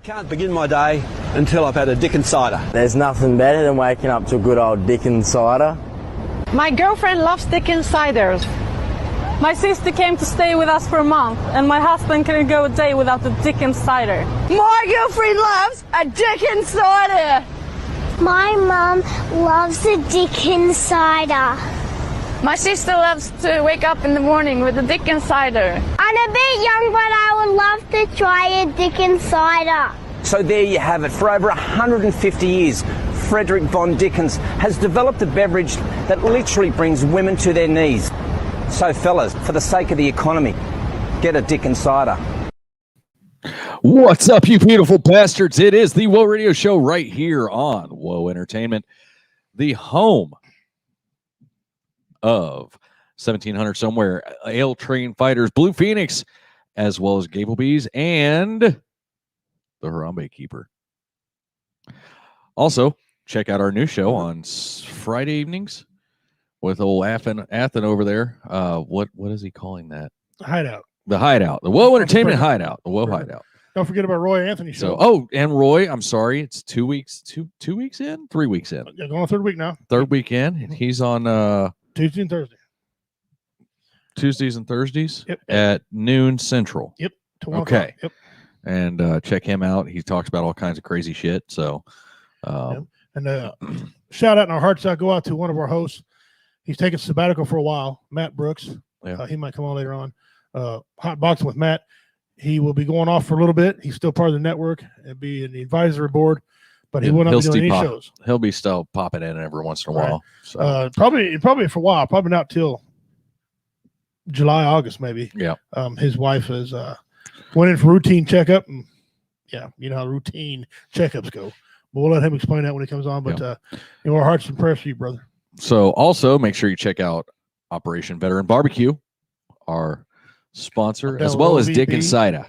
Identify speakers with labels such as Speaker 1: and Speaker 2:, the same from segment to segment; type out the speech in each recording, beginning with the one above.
Speaker 1: Can't begin my day until I've had a Dickens cider.
Speaker 2: There's nothing better than waking up to a good old Dickens cider.
Speaker 3: My girlfriend loves Dickens ciders.
Speaker 4: My sister came to stay with us for a month, and my husband couldn't go a day without the Dickens cider.
Speaker 3: My girlfriend loves a Dickens cider.
Speaker 5: My mum loves a Dickens cider.
Speaker 4: My sister loves to wake up in the morning with a Dickens cider.
Speaker 5: I'm a bit young, but I would love to try a Dickens cider.
Speaker 6: So there you have it. For over 150 years, Frederick von Dickens has developed a beverage that literally brings women to their knees. So fellas, for the sake of the economy, get a Dickens cider.
Speaker 7: What's up, you beautiful bastards? It is the Whoa Radio Show right here on Whoa Entertainment, the home of 1700 Somewhere, Ale Train Fighters, Blue Phoenix, as well as Gable Bees and the Harambe Keeper. Also, check out our new show on Friday evenings with old Athen over there. What is he calling that?
Speaker 8: Hideout.
Speaker 7: The Hideout. The Whoa Entertainment Hideout. The Whoa Hideout.
Speaker 8: Don't forget about Roy Anthony show.
Speaker 7: So, and Roy, I'm sorry, it's 2 weeks, two weeks in, 3 weeks in.
Speaker 8: Yeah, going on third week now.
Speaker 7: Third weekend, and he's on
Speaker 8: Tuesday and Thursday.
Speaker 7: Tuesdays and Thursdays
Speaker 8: Yep.
Speaker 7: at noon Central.
Speaker 8: Yep.
Speaker 7: Okay.
Speaker 8: Yep.
Speaker 7: And check him out. He talks about all kinds of crazy shit. So,
Speaker 8: And shout out in our hearts out go out to one of our hosts. He's taking sabbatical for a while, Matt Brooks.
Speaker 7: Yeah.
Speaker 8: He might come on later on. Hot Boxing with Matt. He will be going off for a little bit. He's still part of the network and be in the advisory board, but he will not be doing any shows.
Speaker 7: He'll be still popping in every once in a while. So.
Speaker 8: Probably for a while. Probably not till July, August, maybe.
Speaker 7: Yeah.
Speaker 8: His wife is went in for routine checkup. And, yeah, you know how routine checkups go. But we'll let him explain that when he comes on. But our hearts and prayers for you, brother.
Speaker 7: So also make sure you check out Operation Veteran Barbecue, our sponsor, as well as Dickens Cider.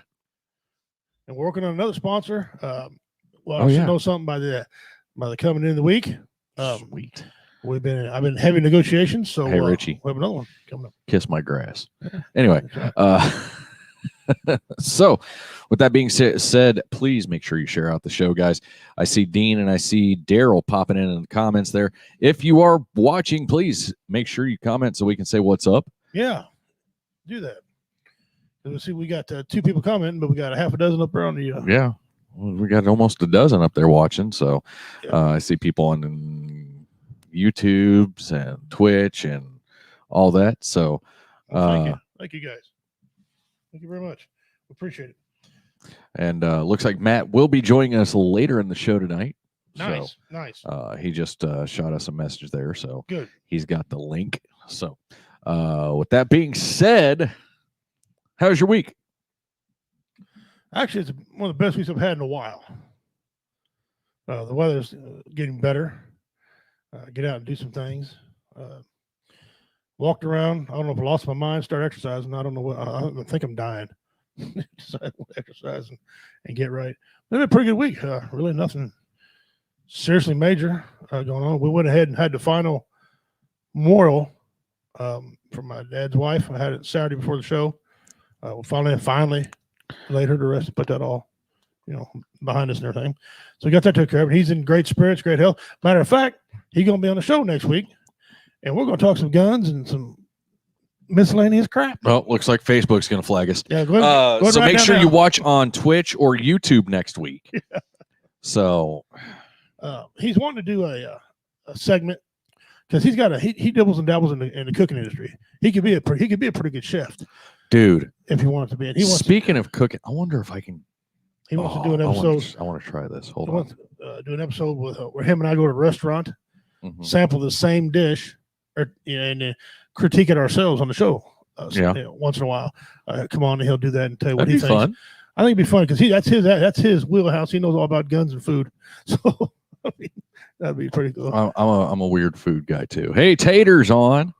Speaker 8: And we're working on another sponsor. I should know something by the coming in the week.
Speaker 7: Sweet.
Speaker 8: I've been in heavy negotiations. So
Speaker 7: hey, Richie,
Speaker 8: we have another one coming up.
Speaker 7: Kiss my grass. Anyway, so with that being said, please make sure you share out the show, guys. I see Dean and I see Daryl popping in the comments there. If you are watching, please make sure you comment so we can say what's up.
Speaker 8: Yeah, do that. We'll see, we got 2 people commenting, but we got a half a dozen up there on the.
Speaker 7: Yeah, we got almost a dozen up there watching. So I see people on YouTube's and Twitch and all that. So
Speaker 8: thank you guys. Thank you very much. We appreciate it.
Speaker 7: And looks like Matt will be joining us later in the show tonight.
Speaker 8: Nice.
Speaker 7: He just shot us a message there, so
Speaker 8: good.
Speaker 7: He's got the link. So with that being said, how's your week?
Speaker 8: Actually, it's one of the best weeks I've had in a while. The weather's getting better. Get out and do some things. Walked around. I don't know if I lost my mind, started exercising. I don't know what. I think I'm dying. Decided to exercise and get right. It's been a pretty good week. Really nothing seriously major going on. We went ahead and had the final memorial for my dad's wife. I had it Saturday before the show. We finally laid her to rest and put that all, behind us and everything. So we got that took care of. He's in great spirits, great health. Matter of fact, he's going to be on the show next week, and we're going to talk some guns and some miscellaneous crap.
Speaker 7: Well, looks like Facebook's going to flag us.
Speaker 8: Yeah, go ahead
Speaker 7: so
Speaker 8: right
Speaker 7: make sure
Speaker 8: now.
Speaker 7: you watch on Twitch or YouTube next week.
Speaker 8: Yeah.
Speaker 7: So
Speaker 8: he's wanting to do a segment because he's got he dabbles and dabbles in the cooking industry. He could be a pretty good chef,
Speaker 7: dude,
Speaker 8: if he wanted to be. And
Speaker 7: speaking of cooking, I wonder if I can.
Speaker 8: He wants to do an episode.
Speaker 7: I want to try this. Hold on.
Speaker 8: Wants to, do an episode with where him and I go to a restaurant, sample the same dish, and critique it ourselves on the show. Once in a while, come on, and he'll do that and tell you what he thinks.
Speaker 7: Fun.
Speaker 8: I think it'd be fun because that's his wheelhouse. He knows all about guns and food, so I mean, that'd be pretty cool.
Speaker 7: I'm a weird food guy too. Hey, Tater's on.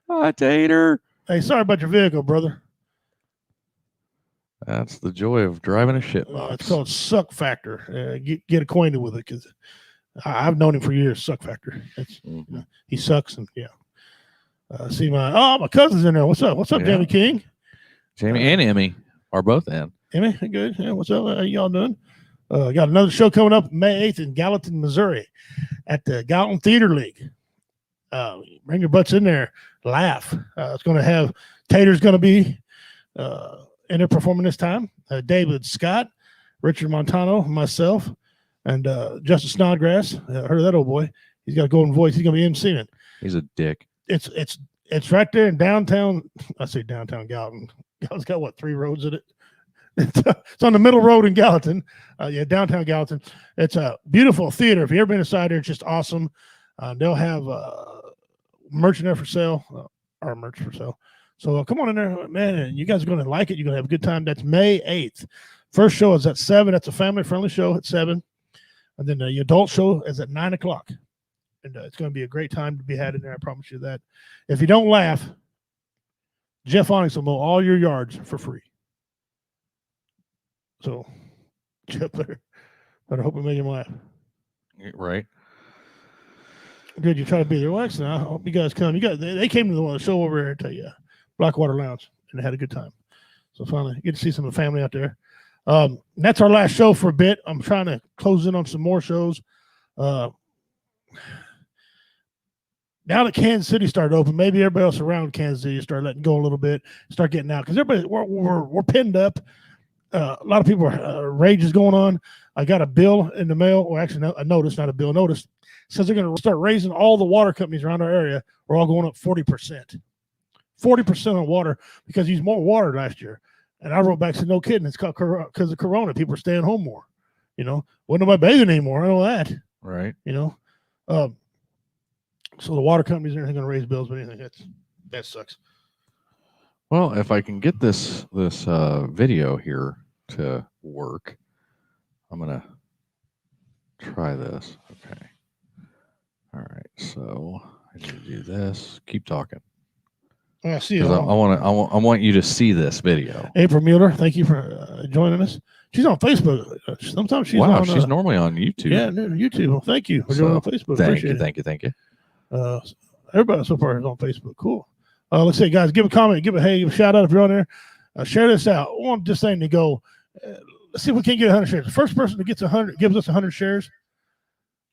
Speaker 7: Hi, Tater.
Speaker 8: Hey, sorry about your vehicle, brother.
Speaker 7: That's the joy of driving a shit box.
Speaker 8: It's called Suck Factor. Get acquainted with it because I've known him for years. Suck Factor. He sucks and see my cousin's in there. What's up? What's up, Jamie King?
Speaker 7: Jamie and Emmy are both in.
Speaker 8: Emmy, good. Yeah, what's up? How y'all doing? Got another show coming up May 8th in Gallatin, Missouri at the Gallatin Theater League. Bring your butts in there. Laugh. It's going to have Tater's going to be in there performing this time. David Scott, Richard Montano, myself, and Justin Snodgrass. Heard of that old boy? He's got a golden voice. He's going to be emceeing it.
Speaker 7: He's a dick.
Speaker 8: It's right there in downtown. I say downtown Gallatin. Gallatin's got what, 3 roads in it? It's on the middle road in Gallatin. Downtown Gallatin. It's a beautiful theater. If you've ever been inside there, it's just awesome. They'll have merch in there for sale, our merch for sale. So come on in there, man, and you guys are going to like it. You're going to have a good time. That's May 8th. First show is at 7. That's a family-friendly show at 7. And then the adult show is at 9 o'clock. And it's going to be a great time to be had in there. I promise you that. If you don't laugh, Jeff Onyx will mow all your yards for free. So, Jeff, better hope we make him laugh.
Speaker 7: Right.
Speaker 8: Good, you try to be there. Well, excellent. I hope you guys come. They came to the show over here at Blackwater Lounge, and they had a good time. So finally, get to see some of the family out there. That's our last show for a bit. I'm trying to close in on some more shows. Now that Kansas City started open, maybe everybody else around Kansas City start letting go a little bit, start getting out because everybody we're pinned up. A lot of people rage is going on. I got a bill in the mail, or actually a notice, not a bill, notice. Says they're going to start raising all the water companies around our area. We're all going up 40%. 40% on water because used more water last year. And I wrote back and said, no kidding, it's because of Corona. People are staying home more. Wasn't nobody bathing anymore. I know that.
Speaker 7: Right.
Speaker 8: So the water companies aren't going to raise bills, but anything that sucks.
Speaker 7: Well, if I can get this video here to work, I'm gonna try this. Okay. All right. So I need to do this. Keep talking.
Speaker 8: I see it.
Speaker 7: I want you to see this video.
Speaker 8: April Mueller, thank you for joining us. She's on Facebook. Sometimes she's on.
Speaker 7: She's normally on YouTube.
Speaker 8: Yeah, YouTube. Well, thank you for joining on Facebook.
Speaker 7: Thank you.
Speaker 8: Everybody so far is on Facebook. Cool. Let's say, guys, give a comment, give a shout out if you're on there. Share this out. I want this thing to go. Let's see if we can get 100 shares. The first person that gets 100 gives us 100 shares.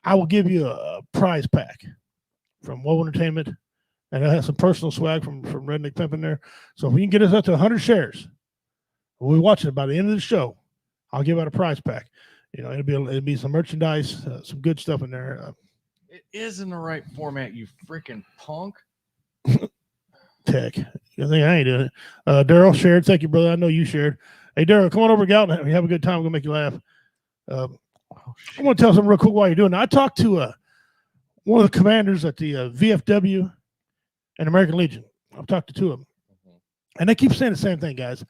Speaker 8: I will give you a prize pack from Woe Entertainment, and I have some personal swag from Redneck Pimp in there. So if we can get us up to 100 shares, we'll be watching it by the end of the show. I'll give out a prize pack. It'll be some merchandise, some good stuff in there.
Speaker 7: It is in the right format, you freaking punk.
Speaker 8: Tech. You think I ain't doing it? Daryl shared. Thank you, brother. I know you shared. Hey, Daryl, come on over to Gallatin. Have a good time. We're going to make you laugh. I want to tell something real quick while you're doing that. I talked to one of the commanders at the VFW and American Legion. I've talked to 2 of them. And they keep saying the same thing, guys.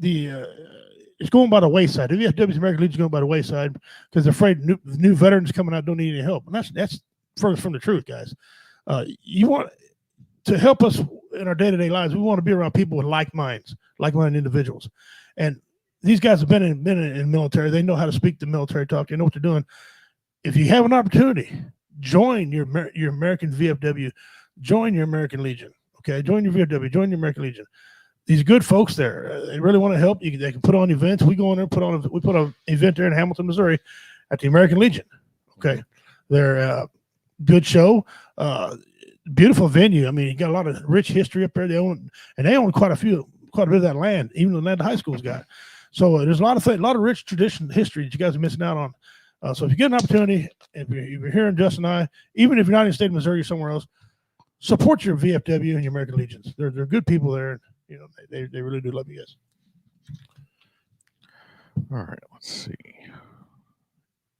Speaker 8: It's going by the wayside. The VFW's American Legion's going by the wayside because they're afraid new veterans coming out don't need any help. And that's further from the truth, guys. You want to help us in our day-to-day lives. We want to be around people with like minds, like-minded individuals. And these guys have been in the military. They know how to speak the military talk. They know what they're doing. If you have an opportunity, join your American VFW. Join your American Legion. Okay, join your VFW. Join your American Legion. These good folks there, they really want to help you. They can put on events. We go in there, we put an event there in Hamilton, Missouri, at the American Legion. Okay, they're good show, beautiful venue. I mean, you got a lot of rich history up there. They own quite a bit of that land, even the land the high school's got. So there's a lot of rich tradition, history that you guys are missing out on. So if you get an opportunity, if you're hearing Justin and I, even if you're not in the state of Missouri or somewhere else, support your VFW and your American Legions. They're good people there. They really do love you guys.
Speaker 7: All right, let's see.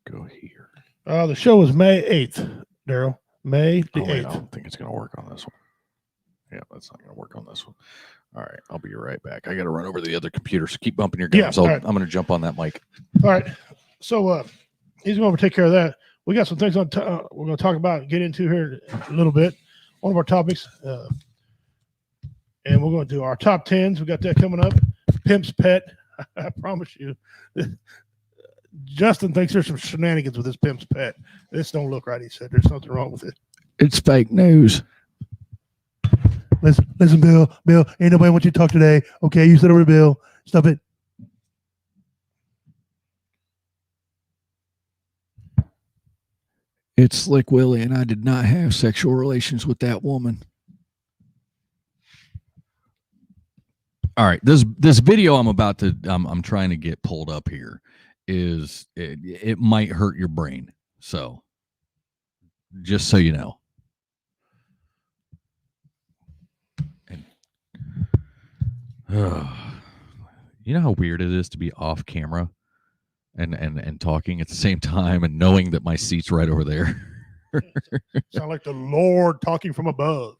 Speaker 7: Go here.
Speaker 8: The show is May 8th, Daryl. May the 8th.
Speaker 7: I don't think it's going to work on this one. Yeah, that's not going to work on this one. All right, I'll be right back. I got to run over to the other computer, so keep bumping your gums.
Speaker 8: Yeah, right.
Speaker 7: I'm going to jump on that mic.
Speaker 8: All right. So he's going to take care of that. We got some things we're going to talk about, get into here a little bit. One of our topics. And we're going to do our top 10s. We got that coming up. Pimp's Pet. I promise you. Justin thinks there's some shenanigans with this Pimp's Pet. This don't look right, he said. There's something wrong with it.
Speaker 7: It's fake news.
Speaker 8: Listen, Bill. Bill, ain't nobody want you to talk today. Okay, you said over to Bill. Stop it.
Speaker 7: It's Slick Willie, and I did not have sexual relations with that woman. All right, this video I'm trying to get pulled up here is it might hurt your brain. So just so you know. And, you know how weird it is to be off camera and talking at the same time and knowing that my seat's right over there.
Speaker 8: Sound like the Lord talking from above.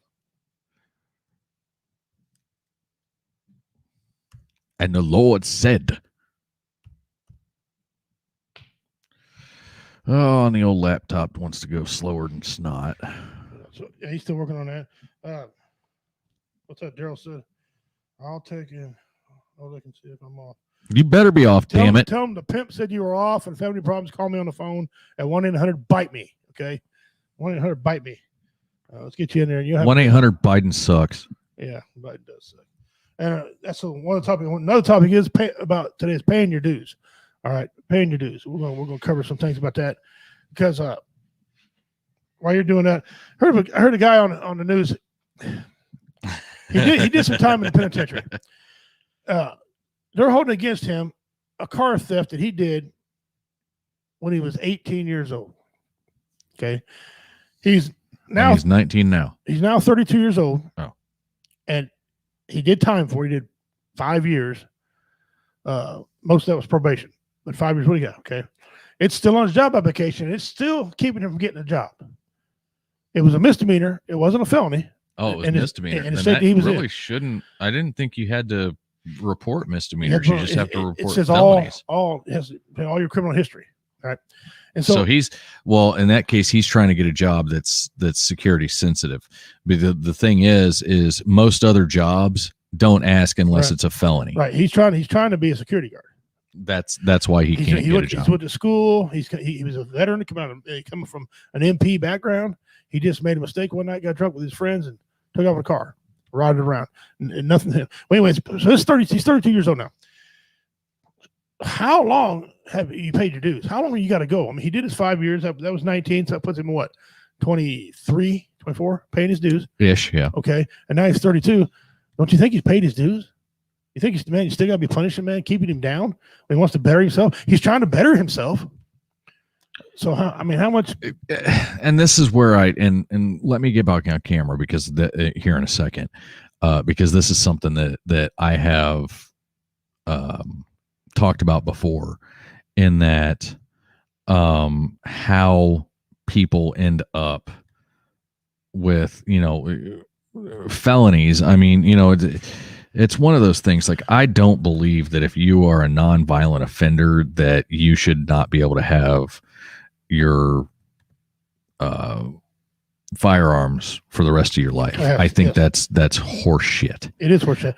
Speaker 7: And the Lord said, oh, and the old laptop wants to go slower than snot.
Speaker 8: So, yeah, he's still working on that. What's that Daryl said? I'll take it. I'll look and see if I'm off.
Speaker 7: You better be off, damn it.
Speaker 8: Tell him the pimp said you were off, and if you have any problems, call me on the phone at 1-800-BITE-ME, okay? 1-800-BITE-ME. Let's get you in there. And you have
Speaker 7: 1-800 Biden sucks.
Speaker 8: Yeah, Biden does suck. And that's one of the topic. Another topic is about today is paying your dues. All right, paying your dues. We're gonna cover some things about that because while you're doing that, I heard a guy on the news. He did some time in the penitentiary. They're holding against him a car theft that he did when he was 18 years old. Okay, he's
Speaker 7: 19 now.
Speaker 8: He's now 32 years old.
Speaker 7: Oh,
Speaker 8: and he did time for it. He did 5 years. Most of that was probation, but 5 years. What do you got? Okay. It's still on his job application. It's still keeping him from getting a job. It was a misdemeanor. It wasn't a felony.
Speaker 7: Oh, it was misdemeanor.
Speaker 8: And that he was
Speaker 7: really shouldn't. I didn't think you had to report misdemeanors. You just have to report
Speaker 8: it says
Speaker 7: felonies.
Speaker 8: all your criminal history. All right. And
Speaker 7: so he's, well, in that case, he's trying to get a job that's security sensitive. But the thing is most other jobs don't ask unless it's a felony.
Speaker 8: Right. He's trying to be a security guard.
Speaker 7: That's why he can't get a job.
Speaker 8: He went to school. He was a veteran coming from an MP background. He just made a mistake one night, got drunk with his friends, and took off in a car, riding around, and nothing. Well, anyways, so he's 32 years old now. How long have you paid your dues? How long you got to go? I mean, he did his 5 years. That was 19, so that puts him in what, 23, 24, paying his dues.
Speaker 7: Ish, yeah.
Speaker 8: Okay, and now he's 32. Don't you think he's paid his dues? You think you still got to be punishing, man, keeping him down? He wants to better himself. He's trying to better himself. So, how much?
Speaker 7: And this is where and let me get back on camera because here in a second, because this is something that I have talked about before, in that how people end up with felonies. I mean, it's one of those things. Like, I don't believe that if you are a nonviolent offender that you should not be able to have your firearms for the rest of your life. I think that's horse shit.
Speaker 8: It is horse shit.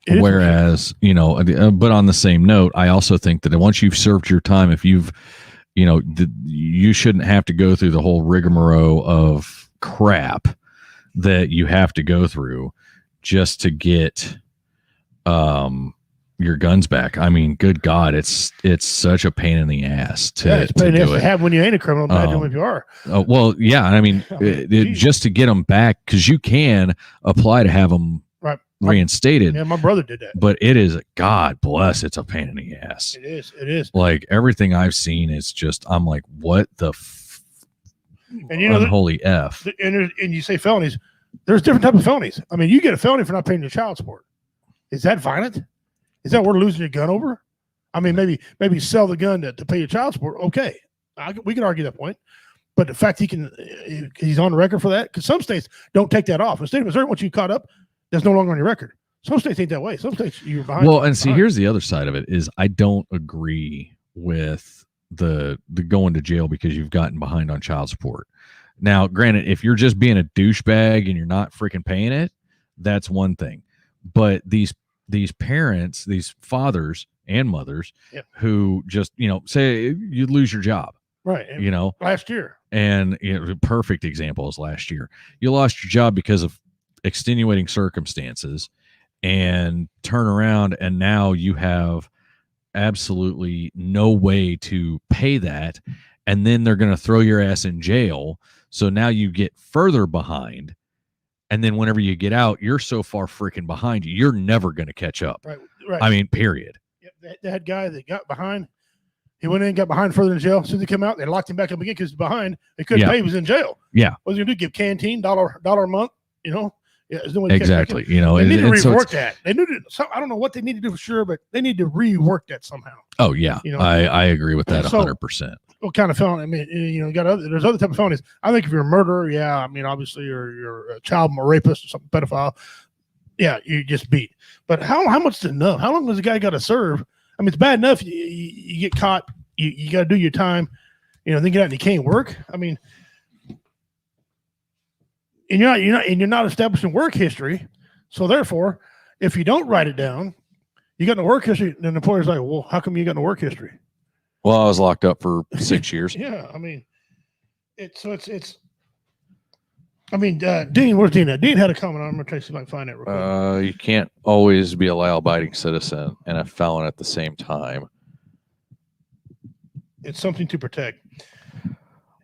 Speaker 7: Whereas, but on the same note, I also think that once you've served your time, if you've, you shouldn't have to go through the whole rigmarole of crap that you have to go through just to get your guns back. I mean, good God, it's such a pain in the ass to do it.
Speaker 8: Have when you ain't a criminal. Imagine if you are.
Speaker 7: Well, yeah. I mean, just to get them back, because you can apply to have them reinstated.
Speaker 8: Yeah, my brother did that.
Speaker 7: But it is, God bless, it's a pain in the ass.
Speaker 8: It is.
Speaker 7: Like, everything I've seen is just, I'm like, what the unholy F.
Speaker 8: And you say felonies. There's different type of felonies. I mean, you get a felony for not paying your child support. Is that violent? Is that worth losing your gun over? I mean, maybe sell the gun to pay your child support. Okay, we can argue that point. But the fact he's on the record for that, because some states don't take that off. In the state of Missouri, once you caught up, that's no longer on your record. Some states ain't that way. Some states you're behind.
Speaker 7: Well, and see, here's the other side of it is I don't agree with the going to jail because you've gotten behind on child support. Now, granted, if you're just being a douchebag and you're not freaking paying it, that's one thing. But these parents, these fathers and mothers who just, say you lose your job.
Speaker 8: Right. Last year.
Speaker 7: And the perfect example is last year. You lost your job because of extenuating circumstances, and turn around and now you have absolutely no way to pay that. and then they're going to throw your ass in jail. So now you get further behind. And then whenever you get out, you're so far freaking behind you're never going to catch up.
Speaker 8: Right.
Speaker 7: I mean, period.
Speaker 8: Yep, that guy that got behind, he went in and got behind further in jail. As soon as he came out, they locked him back up again because he's behind. They couldn't pay. He was in jail.
Speaker 7: Yeah.
Speaker 8: What was he going to do? Give Canteen $1 a month? You know? Yeah, there's no way to catch back
Speaker 7: Exactly.
Speaker 8: in.
Speaker 7: You know,
Speaker 8: They need to
Speaker 7: so
Speaker 8: rework that. They need to. So I don't know what they need to do for sure, but they need to rework that somehow.
Speaker 7: oh yeah,
Speaker 8: You know,
Speaker 7: I agree with that
Speaker 8: so-
Speaker 7: 100%.
Speaker 8: What kind of felony? I mean, you know, there's other type of felonies. I think if you're a murderer, yeah, I mean, obviously you're a child rapist or something, pedophile. Yeah, you just beat. But how much is enough? How long does the guy got to serve? I mean, it's bad enough you get caught, you got to do your time, you know, then get out and you can't work. I mean, and you're not establishing work history. So therefore, if you don't write it down, you got no work history. Then the employer's like, well, how come you got no work history?
Speaker 7: Well, I was locked up for 6 years.
Speaker 8: Yeah, I mean, it's. I mean, Dean, where's Dean at? Dean had a comment. I'm gonna try to see if I can find it real quick.
Speaker 7: You can't always be a law-abiding citizen and a felon at the same time.
Speaker 8: It's something to protect.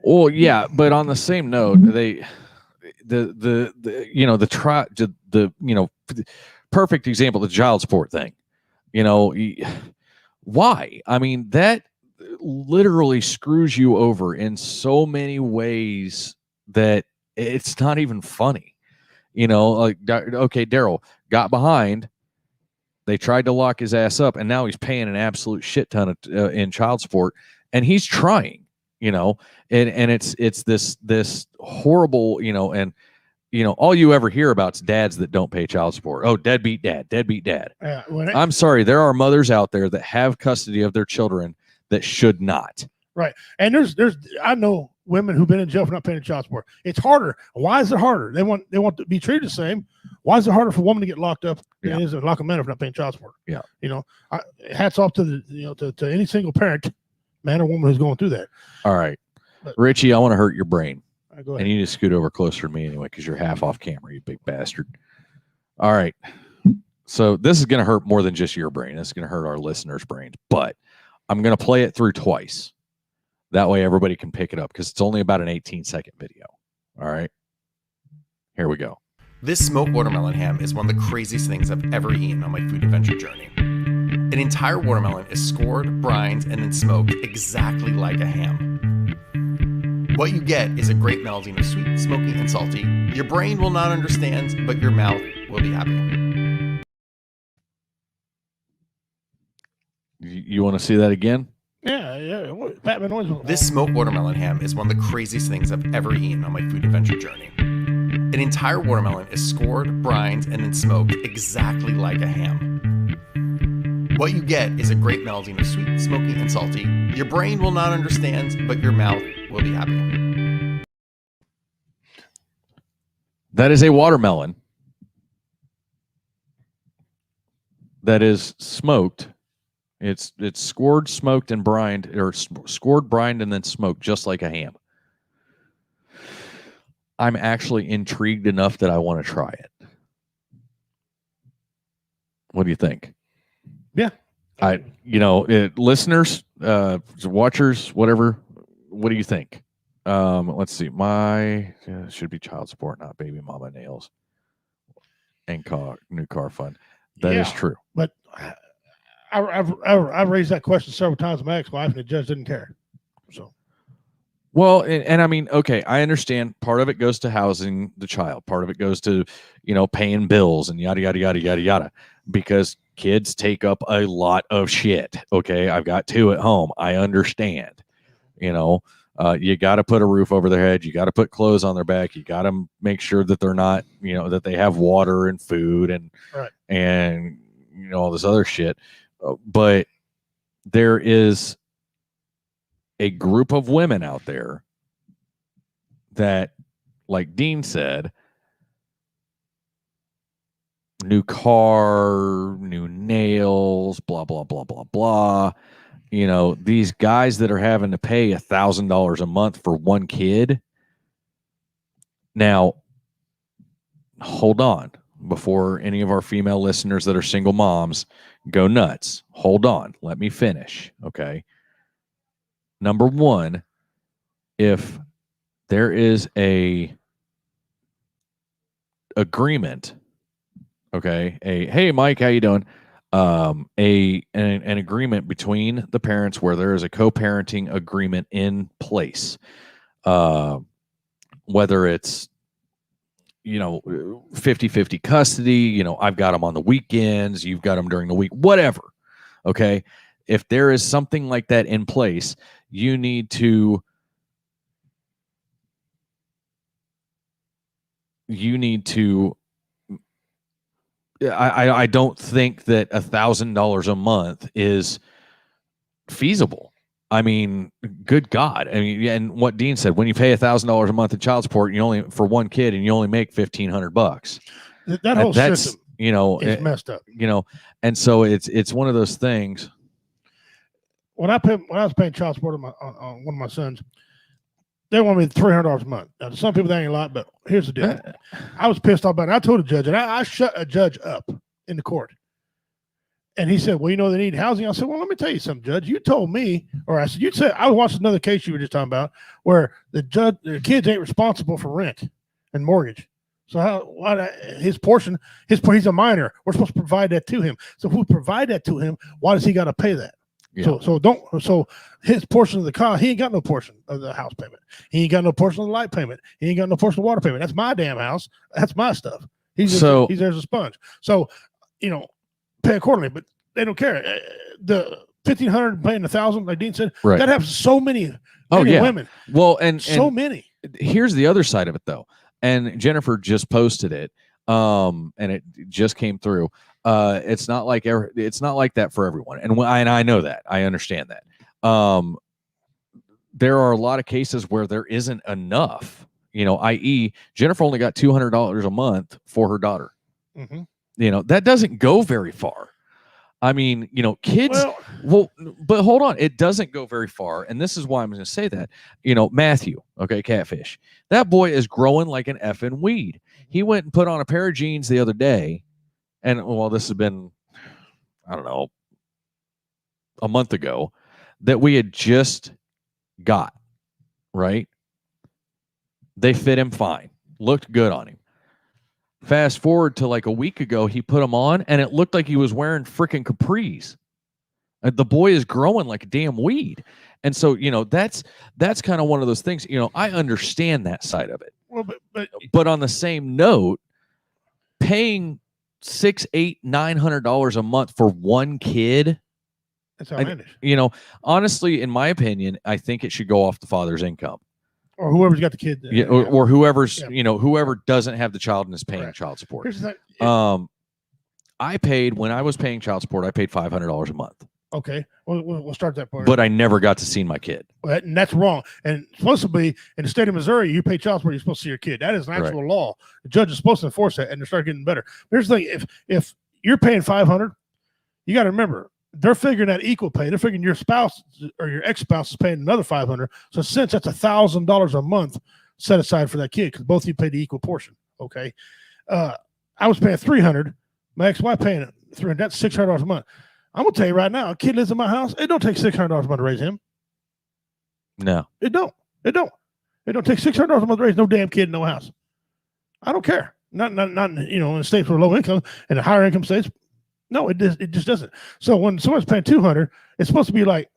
Speaker 7: Well, yeah, but on the same note, the perfect example, the child support thing. You know, why? I mean, that literally screws you over in so many ways that it's not even funny. You know, like, okay, Daryl got behind. They tried to lock his ass up, and now he's paying an absolute shit ton of, in child support, and he's trying. You know, and it's this horrible, you know, and you know, all you ever hear about is dads that don't pay child support. Oh, deadbeat dad. I'm sorry, there are mothers out there that have custody of their children that should not.
Speaker 8: Right, and there's I know women who've been in jail for not paying child support. It's harder. Why is it harder? They want to be treated the same. Why is it harder for a woman to get locked up than it is to lock a man up for not paying child support?
Speaker 7: Yeah,
Speaker 8: you know, hats off to to any single parent, man or woman who's going through that.
Speaker 7: All right, Richie, I want to hurt your brain.
Speaker 8: Go ahead.
Speaker 7: And you need to scoot over closer to me anyway, because you're half off camera, you big bastard. All right. So this is going to hurt more than just your brain. It's going to hurt our listeners' brains. But I'm going to play it through twice. That way everybody can pick it up, because it's only about an 18-second video. All right. Here we go.
Speaker 9: This smoked watermelon ham is one of the craziest things I've ever eaten on my food adventure journey. An entire watermelon is scored, brined, and then smoked exactly like a ham. What you get is a great melding of sweet, smoky, and salty. Your brain will not understand, but your mouth will be happy.
Speaker 7: You want to see that again?
Speaker 8: Yeah. Batman always.
Speaker 9: This smoked watermelon ham is one of the craziest things I've ever eaten on my food adventure journey. An entire watermelon is scored, brined, and then smoked exactly like a ham. What you get is a great melding of sweet, smoky, and salty. Your brain will not understand, but your mouth will be happy.
Speaker 7: That is a watermelon that is smoked. It's scored, smoked, and brined, or scored, brined, and then smoked, just like a ham. I'm actually intrigued enough that I want to try it. What do you think?
Speaker 8: Yeah.
Speaker 7: Listeners, watchers, whatever. What do you think? Let's see. Should be child support, not baby mama nails and new car fund. That is true.
Speaker 8: But I've raised that question several times with my ex-wife, and the judge didn't care. So.
Speaker 7: Well, and I mean, okay, I understand part of it goes to housing the child. Part of it goes to, paying bills and yada, yada, yada, yada, yada, because kids take up a lot of shit. Okay. I've got 2 at home. I understand, you got to put a roof over their head. You got to put clothes on their back. You got to make sure that they're not, that they have water and food and,
Speaker 8: right.
Speaker 7: and, all this other shit. But there is a group of women out there that, like Dean said, new car, new nails, blah, blah, blah, blah, blah. These guys that are having to pay $1,000 a month for one kid. Now, hold on. Before any of our female listeners that are single moms go nuts, hold on. Let me finish. Okay. Number one, if there is a agreement, okay, hey Mike, how you doing? An agreement between the parents where there is a co-parenting agreement in place, whether it's 50-50 custody, I've got them on the weekends, you've got them during the week, whatever. Okay. If there is something like that in place, you need to I don't think that $1,000 a month is feasible. I mean, good God. I mean, and what Dean said, when you pay $1,000 a month in child support, you only for one kid, and you only make $1,500.
Speaker 8: That whole system,
Speaker 7: is
Speaker 8: messed up.
Speaker 7: And so it's one of those things.
Speaker 8: When I was paying child support on one of my sons, they want me $300 a month. Now, to some people that ain't a lot, but here's the deal. I was pissed off about it. I told a judge, and I shut a judge up in the court. And he said, well, they need housing. I said, well, let me tell you something, Judge. You told me, or I said, you said, I watched another case you were just talking about where the kids ain't responsible for rent and mortgage. So his portion, he's a minor. We're supposed to provide that to him. So if we provide that to him, why does he got to pay that? Yeah. So his portion of the cost, he ain't got no portion of the house payment. He ain't got no portion of the light payment. He ain't got no portion of the water payment. That's my damn house. That's my stuff. He's there as a sponge. So, pay accordingly, but they don't care. The $1,500 paying $1,000, like Dean said, right. That happens to so many women.
Speaker 7: Well, and
Speaker 8: so many.
Speaker 7: Here's the other side of it, though. And Jennifer just posted it, and it just came through. It's not like that for everyone, and I know that. I understand that. There are a lot of cases where there isn't enough. I.e., Jennifer only got $200 a month for her daughter. Mm-hmm. That doesn't go very far. I mean, kids. Well, but hold on, it doesn't go very far, and this is why I'm going to say that. Matthew, okay, Catfish. That boy is growing like an effing weed. He went and put on a pair of jeans the other day. And this has been, I don't know, a month ago that we had just got, right? They fit him fine. Looked good on him. Fast forward to like a week ago, he put them on and it looked like he was wearing freaking capris. The boy is growing like a damn weed. And so, that's kind of one of those things, I understand that side of it.
Speaker 8: Well,
Speaker 7: but on the same note, paying $600, $800, $900 a month for one kid.
Speaker 8: That's outlandish.
Speaker 7: Honestly, in my opinion, I think it should go off the father's income.
Speaker 8: Or whoever's got the kid.
Speaker 7: Or whoever's, whoever doesn't have the child and is paying child support.
Speaker 8: Here's the thing.
Speaker 7: When I was paying child support, I paid $500 a month.
Speaker 8: Okay, we'll start that part.
Speaker 7: But I never got to see my kid.
Speaker 8: And that's wrong. And it's supposed to be in the state of Missouri, you pay child support, you're supposed to see your kid. That is an actual law. The judge is supposed to enforce that, and they start getting better. Here's the thing: if you're paying $500, you got to remember they're figuring that equal pay. They're figuring your spouse or your ex-spouse is paying another $500. So since that's $1,000 a month set aside for that kid, because both of you pay the equal portion. Okay, I was paying $300. My ex-wife paying $300. That's $600 a month. I'm gonna tell you right now, a kid lives in my house. It don't take $600 a month to raise him.
Speaker 7: No,
Speaker 8: it don't. It don't take $600 a month to raise no damn kid in no house. I don't care. Not in states with low income and the higher income states. No, it just doesn't. So when someone's paying $200, it's supposed to be like,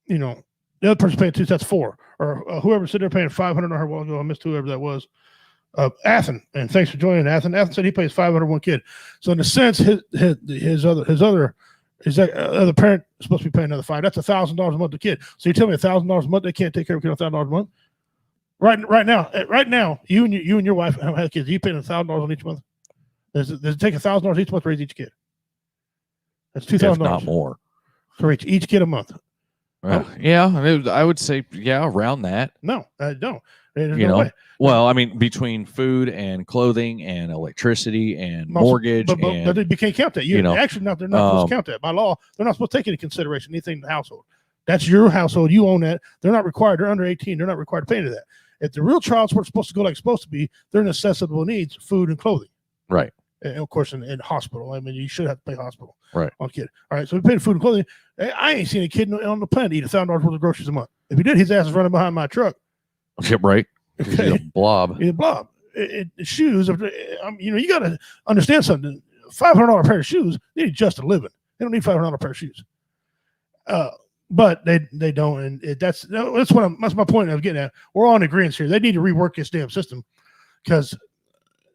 Speaker 8: the other person's paying $200. That's $400. Or whoever said they're paying $500 a while ago. I missed whoever that was. Athen, and thanks for joining Athen. Athen said he pays $500 one kid. So in a sense, his other parent is supposed to be paying another $500. That's $1,000 a month to kid. So you tell me $1,000 a month they can't take care of a kid on $1,000 a month? Right now, you and your wife have kids. You paying $1,000 on each month? Does it take $1,000 each month to raise each kid? That's $2,000.
Speaker 7: If not more.
Speaker 8: To reach each kid a month.
Speaker 7: I would say around that.
Speaker 8: No, I don't. There's no way.
Speaker 7: Well, I mean, between food and clothing and electricity and mortgage,
Speaker 8: but you can't count that. They're not supposed to count that by law. They're not supposed to take into consideration anything in the household. That's your household. You own that. They're not required. They're under 18. They're not required to pay into that. If the real child support is supposed to go like it's supposed to be, their necessitable needs, food and clothing.
Speaker 7: Right.
Speaker 8: And of course, in hospital. I mean, you should have to pay hospital.
Speaker 7: Right.
Speaker 8: On kid. All right. So we pay food and clothing. I ain't seen a kid on the planet eat $1,000 worth of groceries a month. If he did, his ass is running behind my truck.
Speaker 7: Yeah, right. He's a blob.
Speaker 8: It's a blob. Shoes. You got to understand something. $500 pair of shoes. They need just a living. They don't need $500 pair of shoes. But they don't, and that's my point I was getting at. We're all in agreement here. They need to rework this damn system because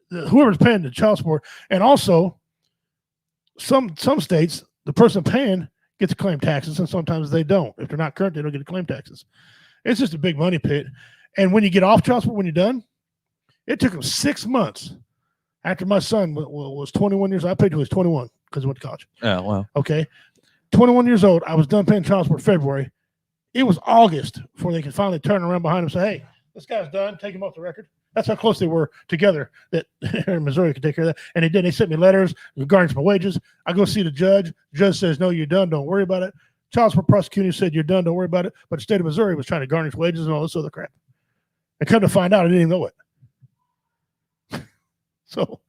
Speaker 8: whoever's paying the child support, and also some states, the person paying gets to claim taxes, and sometimes they don't. If they're not current, they don't get to claim taxes. It's just a big money pit. And when you get off child support, when you're done, it took them 6 months after my son was 21 years old. I paid till he was 21 because he went to college.
Speaker 7: Oh, wow.
Speaker 8: Okay. 21 years old. I was done paying child support February. It was August before they could finally turn around behind him and say, hey, this guy's done. Take him off the record. That's how close they were together that Missouri could take care of that. And they did. They sent me letters regarding my wages. I go see the judge. The judge says, no, you're done. Don't worry about it. Child support prosecutor said, you're done. Don't worry about it. But the state of Missouri was trying to garnish wages and all this other crap. And come to find out, I didn't even know it. So,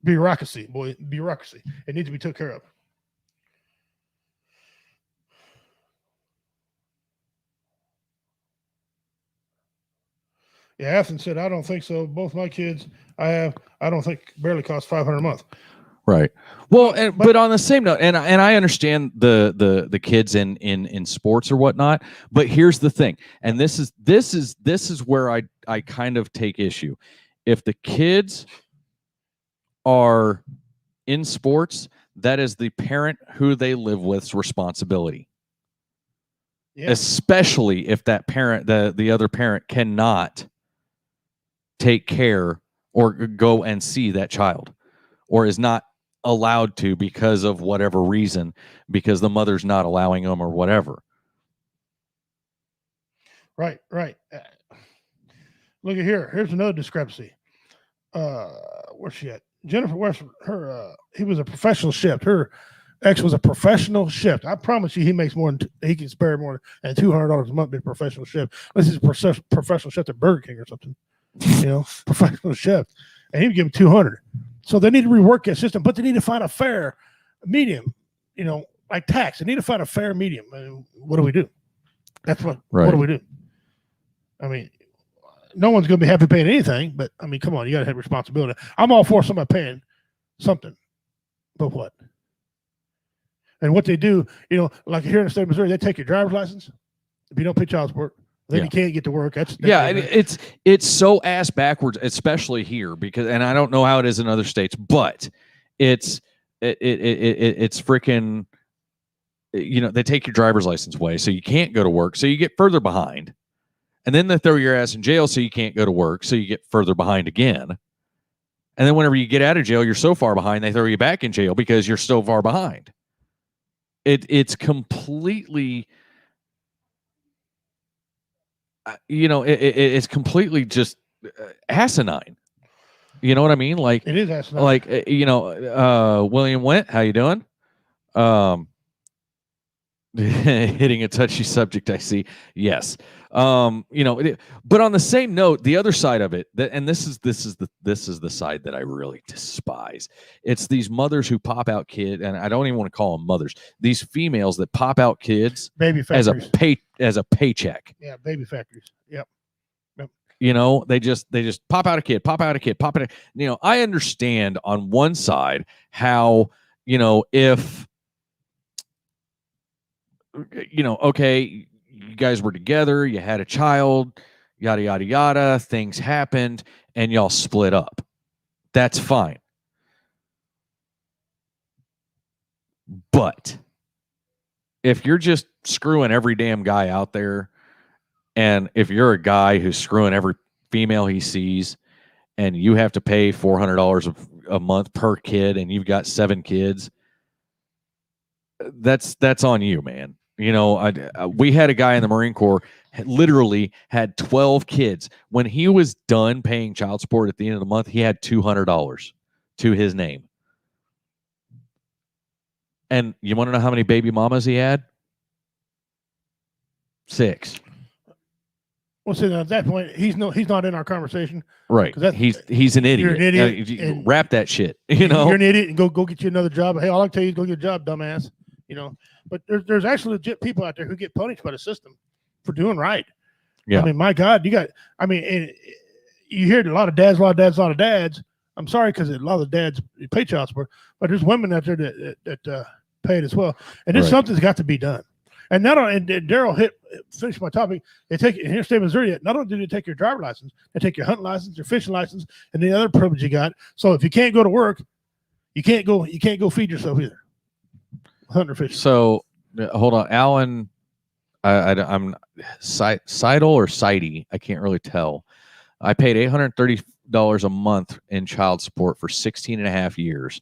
Speaker 8: bureaucracy, boy, bureaucracy. It needs to be took care of. Yeah, Afton said, I don't think so. Both my kids I don't think barely cost $500 a month.
Speaker 7: Right. Well, but on the same note, and I understand the kids in sports or whatnot, but here's the thing, and this is where I kind of take issue. If the kids are in sports, that is the parent who they live with's responsibility. Yeah. Especially if that parent, the other parent, cannot take care or go and see that child, or is not allowed to because of whatever reason, because the mother's not allowing them or whatever.
Speaker 8: Right. Look at here. Here's another discrepancy. Where's she at? Jennifer West, he was a professional chef. Her ex was a professional chef. I promise you, he makes more than he can spare more than $200 a month being a professional chef. This is a professional chef at Burger King or something. Professional chef, and he would give him $200. So they need to rework that system, but they need to find a fair medium. Like tax, they need to find a fair medium. And what do we do? That's what.
Speaker 7: Right.
Speaker 8: What do we do? I mean, no one's going to be happy paying anything, but I mean, come on, you got to have responsibility. I'm all for somebody paying something, but what? And what they do, like here in the state of Missouri, they take your driver's license if you don't pay child support. Then you can't get to work. That's
Speaker 7: it's so ass backwards, especially here, because, and I don't know how it is in other states, but it's freaking, they take your driver's license away, so you can't go to work, so you get further behind, and then they throw your ass in jail, so you can't go to work, so you get further behind again, and then whenever you get out of jail, you're so far behind, they throw you back in jail because you're so far behind. It's completely. It's completely just asinine. You know what I mean? Like,
Speaker 8: it is asinine.
Speaker 7: Like, William Went, how you doing? Hitting a touchy subject, I see. Yes. But on the same note, the other side of it, and this is the side that I really despise. It's these mothers who pop out kids, and I don't even want to call them mothers. These females that pop out kids
Speaker 8: baby factories.
Speaker 7: as a paycheck.
Speaker 8: Yeah, baby factories. Yep.
Speaker 7: They just pop out a kid. I understand on one side how, if okay, you guys were together, you had a child, yada, yada, yada, things happened, and y'all split up. That's fine. But if you're just screwing every damn guy out there, and if you're a guy who's screwing every female he sees, and you have to pay $400 a month per kid, and you've got 7 kids, that's on you, man. We had a guy in the Marine Corps literally had 12 kids. When he was done paying child support at the end of the month, he had $200 to his name. And you want to know how many baby mamas he had? 6.
Speaker 8: Well, see, at that point, he's not in our conversation,
Speaker 7: right? He's an idiot.
Speaker 8: You're an idiot.
Speaker 7: Wrap that shit.
Speaker 8: You're an idiot, and go get you another job. Hey, all I can tell you is go get a job, dumbass. But there's actually legit people out there who get punished by the system. for doing right.
Speaker 7: Yeah.
Speaker 8: I mean, my God, and you hear a lot of dads. I'm sorry, because a lot of the dads pay child support, but there's women out there that pay it as well. And there's something's got to be done. And not only, and Daryl finish my topic. They take in here, state of Missouri. Not only do they take your driver's license, they take your hunting license, your fishing license, and the other privilege you got. So if you can't go to work, you can't go feed yourself either. Hunting or fishing. So
Speaker 7: hold on, Alan. I'm Seidel or Seide. I can't really tell. I paid $830 a month in child support for 16 and a half years.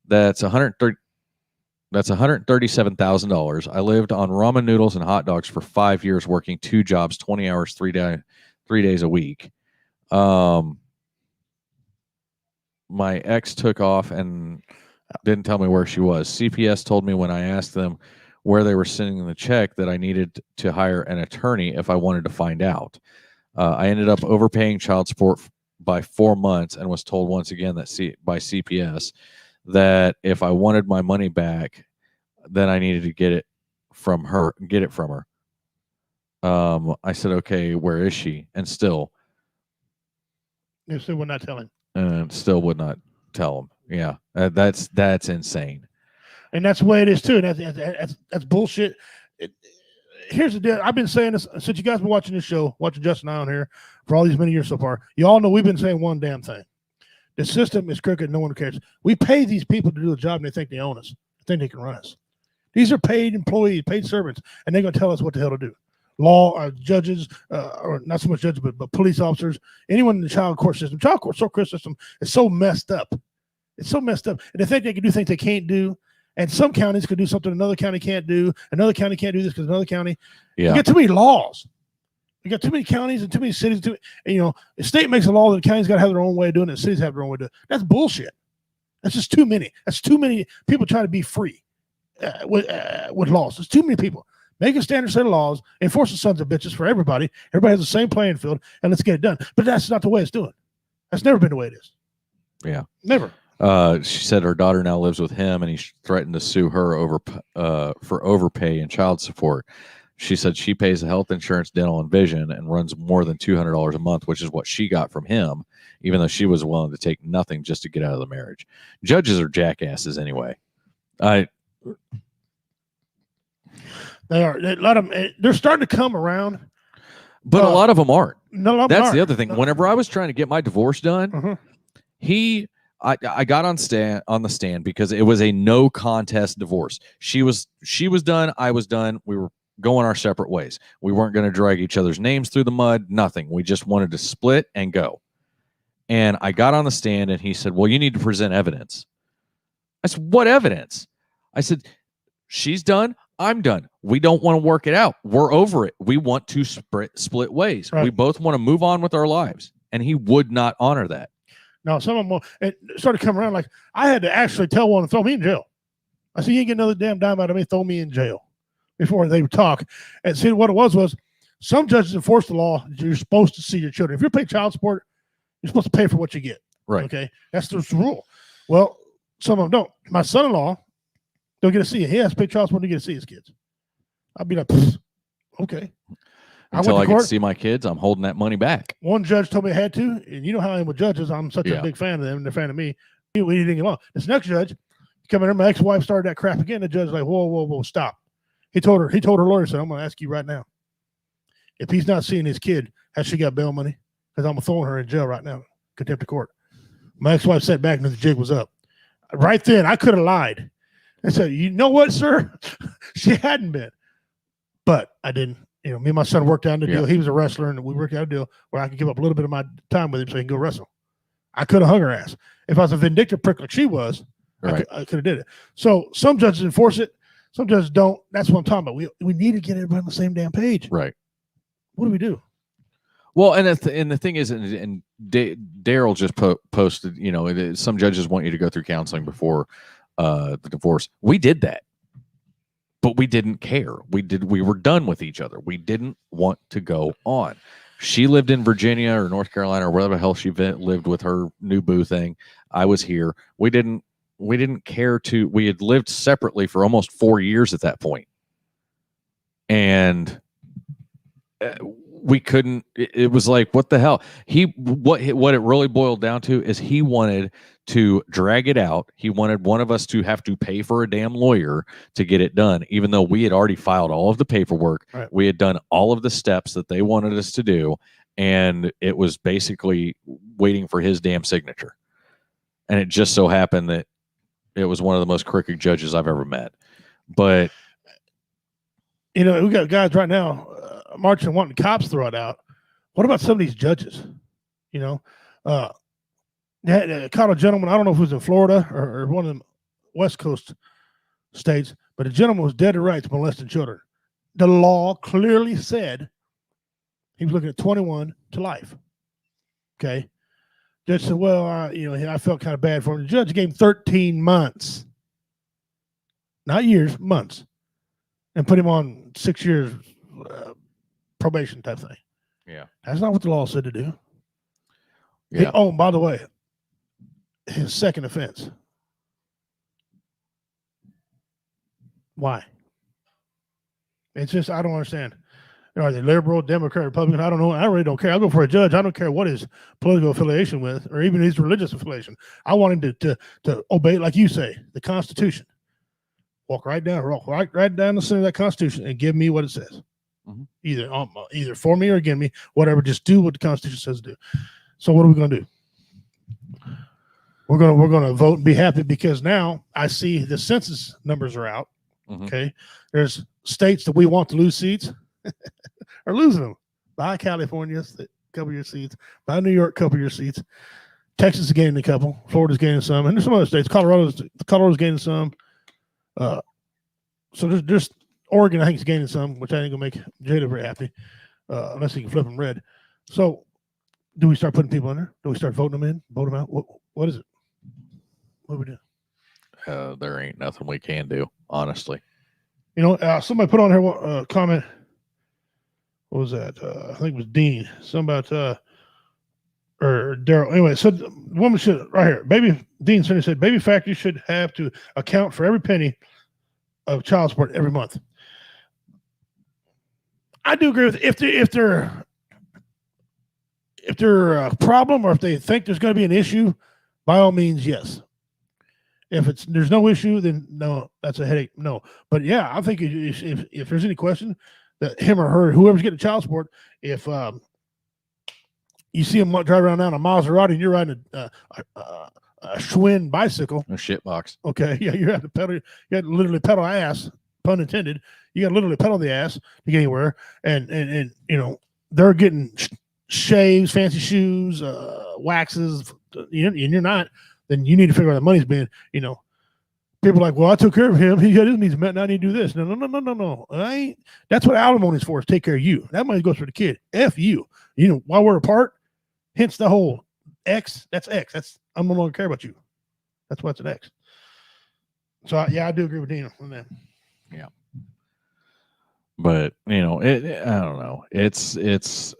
Speaker 7: That's $137,000. I lived on ramen noodles and hot dogs for 5 years, working 2 jobs, 20 hours, 3 days a week. My ex took off and didn't tell me where she was. CPS told me when I asked them where they were sending the check that I needed to hire an attorney if I wanted to find out. I ended up overpaying child support by 4 months and was told once again that by CPS that if I wanted my money back, then I needed to get it from her. I said, okay, where is she? And still
Speaker 8: would not tell him.
Speaker 7: And still would not tell him. Yeah, that's insane.
Speaker 8: And that's the way it is too. And that's bullshit. Here's the deal. I've been saying this since you guys been watching this show, watching Justin and I on here for all these many years so far. You all know we've been saying one damn thing. The system is crooked. No one cares. We pay these people to do a job and they think they own us. They think they can run us. These are paid employees, paid servants, and they're going to tell us what the hell to do. Law, judges, or not so much judges, but police officers, anyone in the child court system. Child court system is so messed up. It's so messed up. And they think they can do things they can't do. And some counties could do something another county can't do. Another county can't do this because another county. Yeah. You got too many laws. You got too many counties and too many cities. The state makes a law that the counties got to have their own way of doing it. The cities have their own way of doing it. That's bullshit. That's just too many. That's too many people trying to be free with laws. There's too many people. Make a standard set of laws, enforce the sons of bitches for everybody. Everybody has the same playing field, and let's get it done. But that's not the way it's doing. That's never been the way it is.
Speaker 7: Yeah.
Speaker 8: Never.
Speaker 7: She said her daughter now lives with him, and he threatened to sue her for overpay and child support. She said she pays health insurance, dental, and vision and runs more than $200 a month, which is what she got from him, even though she was willing to take nothing just to get out of the marriage. Judges are jackasses anyway. They
Speaker 8: are. A lot of them, they're starting to come around.
Speaker 7: But a lot of them aren't.
Speaker 8: No,
Speaker 7: that's the other thing. No. Whenever I was trying to get my divorce done, I got on the stand because it was a no contest divorce. She was done. I was done. We were going our separate ways. We weren't going to drag each other's names through the mud. Nothing. We just wanted to split and go. And I got on the stand and he said, well, you need to present evidence. I said, what evidence? I said, she's done. I'm done. We don't want to work it out. We're over it. We want to split ways. Right. We both want to move on with our lives. And he would not honor that.
Speaker 8: No, some of them, it started coming around like I had to actually tell one to throw me in jail. I said, you ain't get another damn dime out of me, throw me in jail before they would talk. And see, what it was some judges enforce the law that you're supposed to see your children. If you're paying child support, you're supposed to pay for what you get.
Speaker 7: Right.
Speaker 8: Okay. That's the rule. Well, some of them don't. My son-in-law, don't get to see it. He has to pay child support to get to see his kids. I'd be like, okay.
Speaker 7: Until I get to see my kids, I'm holding that money back.
Speaker 8: One judge told me I had to, and you know how I am with judges. I'm such a big fan of them, and they're a fan of me. We didn't get along. This next judge, coming in, my ex-wife started that crap again. The judge's like, whoa, stop. He told her lawyer, said, I'm going to ask you right now. If he's not seeing his kid, has she got bail money? Because I'm throwing her in jail right now, contempt of court. My ex-wife sat back and the jig was up. Right then, I could have lied. I said, you know what, sir? She hadn't been. But I didn't. Me and my son worked out the deal. He was a wrestler, and we worked out a deal where I could give up a little bit of my time with him so he can go wrestle. I could have hung her ass. If I was a vindictive prick like she was, right. I could have did it. So some judges enforce it. Some judges don't. That's what I'm talking about. We need to get everybody on the same damn page.
Speaker 7: Right.
Speaker 8: What do we do?
Speaker 7: Well, and the thing is, and Daryl just posted, some judges want you to go through counseling before the divorce. We did that. But we didn't care. We were done with each other. We didn't want to go on. She lived in Virginia or North Carolina or wherever the hell she lived with her new boo thing. I was here. We didn't care to. We had lived separately for almost 4 years at that point. And we couldn't. It was like, what the hell? What it really boiled down to is he wanted to drag it out. He wanted one of us to have to pay for a damn lawyer to get it done, even though we had already filed all of the paperwork.
Speaker 8: Right.
Speaker 7: We had done all of the steps that they wanted us to do, and it was basically waiting for his damn signature. And it just so happened that it was one of the most crooked judges I've ever met. But
Speaker 8: we got guys right now marching, wanting cops throw it out. What about some of these judges? They caught a gentleman. I don't know if it was in Florida or one of the West Coast states, but a gentleman was dead to rights molesting children. The law clearly said he was looking at 21 to life. Okay. Judge said, well, I felt kind of bad for him. The judge gave him 13 months, not years, months, and put him on 6 years probation type thing.
Speaker 7: Yeah.
Speaker 8: That's not what the law said to do.
Speaker 7: Yeah.
Speaker 8: Oh, by the way, his second offense. Why? It's just, I don't understand. Are they liberal, Democrat, Republican? I don't know. I really don't care. I'll go for a judge. I don't care what his political affiliation with, or even his religious affiliation. I want him to obey, like you say, the Constitution. Walk right down the center of that Constitution and give me what it says.
Speaker 7: Mm-hmm.
Speaker 8: Either for me or against me, whatever. Just do what the Constitution says to do. So what are we going to do? We're going to vote and be happy because now I see the census numbers are out.
Speaker 7: Mm-hmm.
Speaker 8: Okay, there's states that we want to lose seats are losing them. By California, a couple of your seats. By New York, a couple of your seats. Texas is gaining a couple. Florida's gaining some, and there's some other states. Colorado's gaining some. So there's Oregon, I think, is gaining some, which I think will make Jada very happy, unless he can flip them red. So, do we start putting people in there? Do we start voting them in? Vote them out? What is it? What do we do?
Speaker 7: There ain't nothing we can do, honestly.
Speaker 8: Somebody put on here a comment. What was that? I think it was Dean. Something about or Daryl. Anyway, so the woman should, right here, Dean said, baby factories should have to account for every penny of child support every month. I do agree with if they're a problem or if they think there's going to be an issue, by all means, yes. If there's no issue, then no, that's a headache. No, but yeah, I think if there's any question that him or her, whoever's getting child support, if you see them drive around now in a Maserati and you're riding a Schwinn bicycle,
Speaker 7: A shit box.
Speaker 8: okay, yeah, you have to literally pedal ass, pun intended. You got to literally pedal the ass to get anywhere, and they're getting shaves, fancy shoes, waxes, and you're not. Then you need to figure out the money's being, people are like, well, I took care of him. He got his needs met. Now I need to do this. No. That's what alimony is for, is take care of you. That money goes for the kid. F you. While we're apart, hence the whole X. That's X. I'm no longer care about you. That's why it's an X. So I do agree with Dina on that.
Speaker 7: Yeah. But I don't know. It's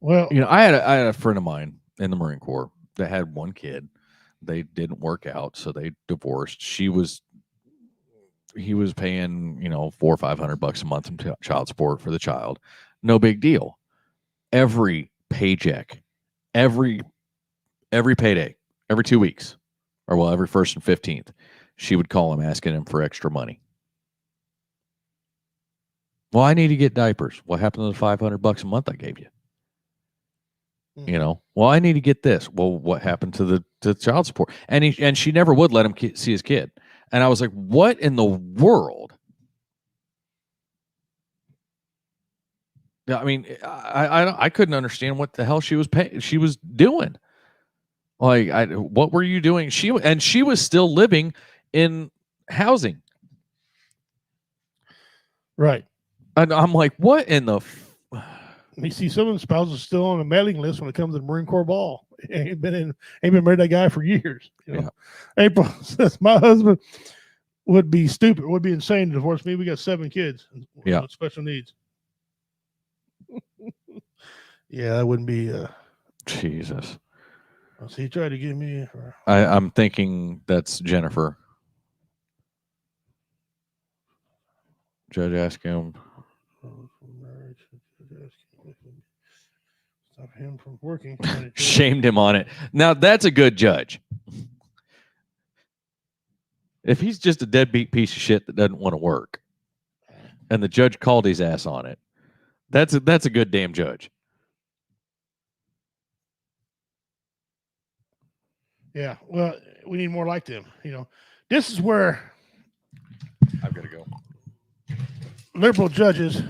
Speaker 8: well,
Speaker 7: I had a friend of mine in the Marine Corps that had one kid. They didn't work out, so they divorced. He was paying, $400 or $500 a month in child support for the child. No big deal. Every paycheck, every payday, every 2 weeks, or every 1st and 15th, she would call him asking him for extra money. Well, I need to get diapers. What happened to the $500 a month I gave you? Well, I need to get this. Well, what happened to the child support? And she never would let him see his kid. And I was like, what in the world? I mean, I couldn't understand what the hell she was doing. Like, what were you doing? She was still living in housing.
Speaker 8: Right.
Speaker 7: And I'm like, what in the
Speaker 8: you see some of the spouses still on a mailing list when it comes to the Marine Corps ball. Ain't been married that guy for years.
Speaker 7: Yeah.
Speaker 8: April says my husband would be insane to divorce me. We got 7 kids. With special needs. Yeah, that wouldn't be.
Speaker 7: Jesus.
Speaker 8: So he tried to get me.
Speaker 7: I'm thinking that's Jennifer. Judge asked him
Speaker 8: Stop him from working.
Speaker 7: Shamed him on it. Now that's a good judge. If he's just a deadbeat piece of shit that doesn't want to work, and the judge called his ass on it, that's a good damn judge.
Speaker 8: Yeah, well, we need more like them. You know, this is where
Speaker 7: I've got to go.
Speaker 8: Liberal judges.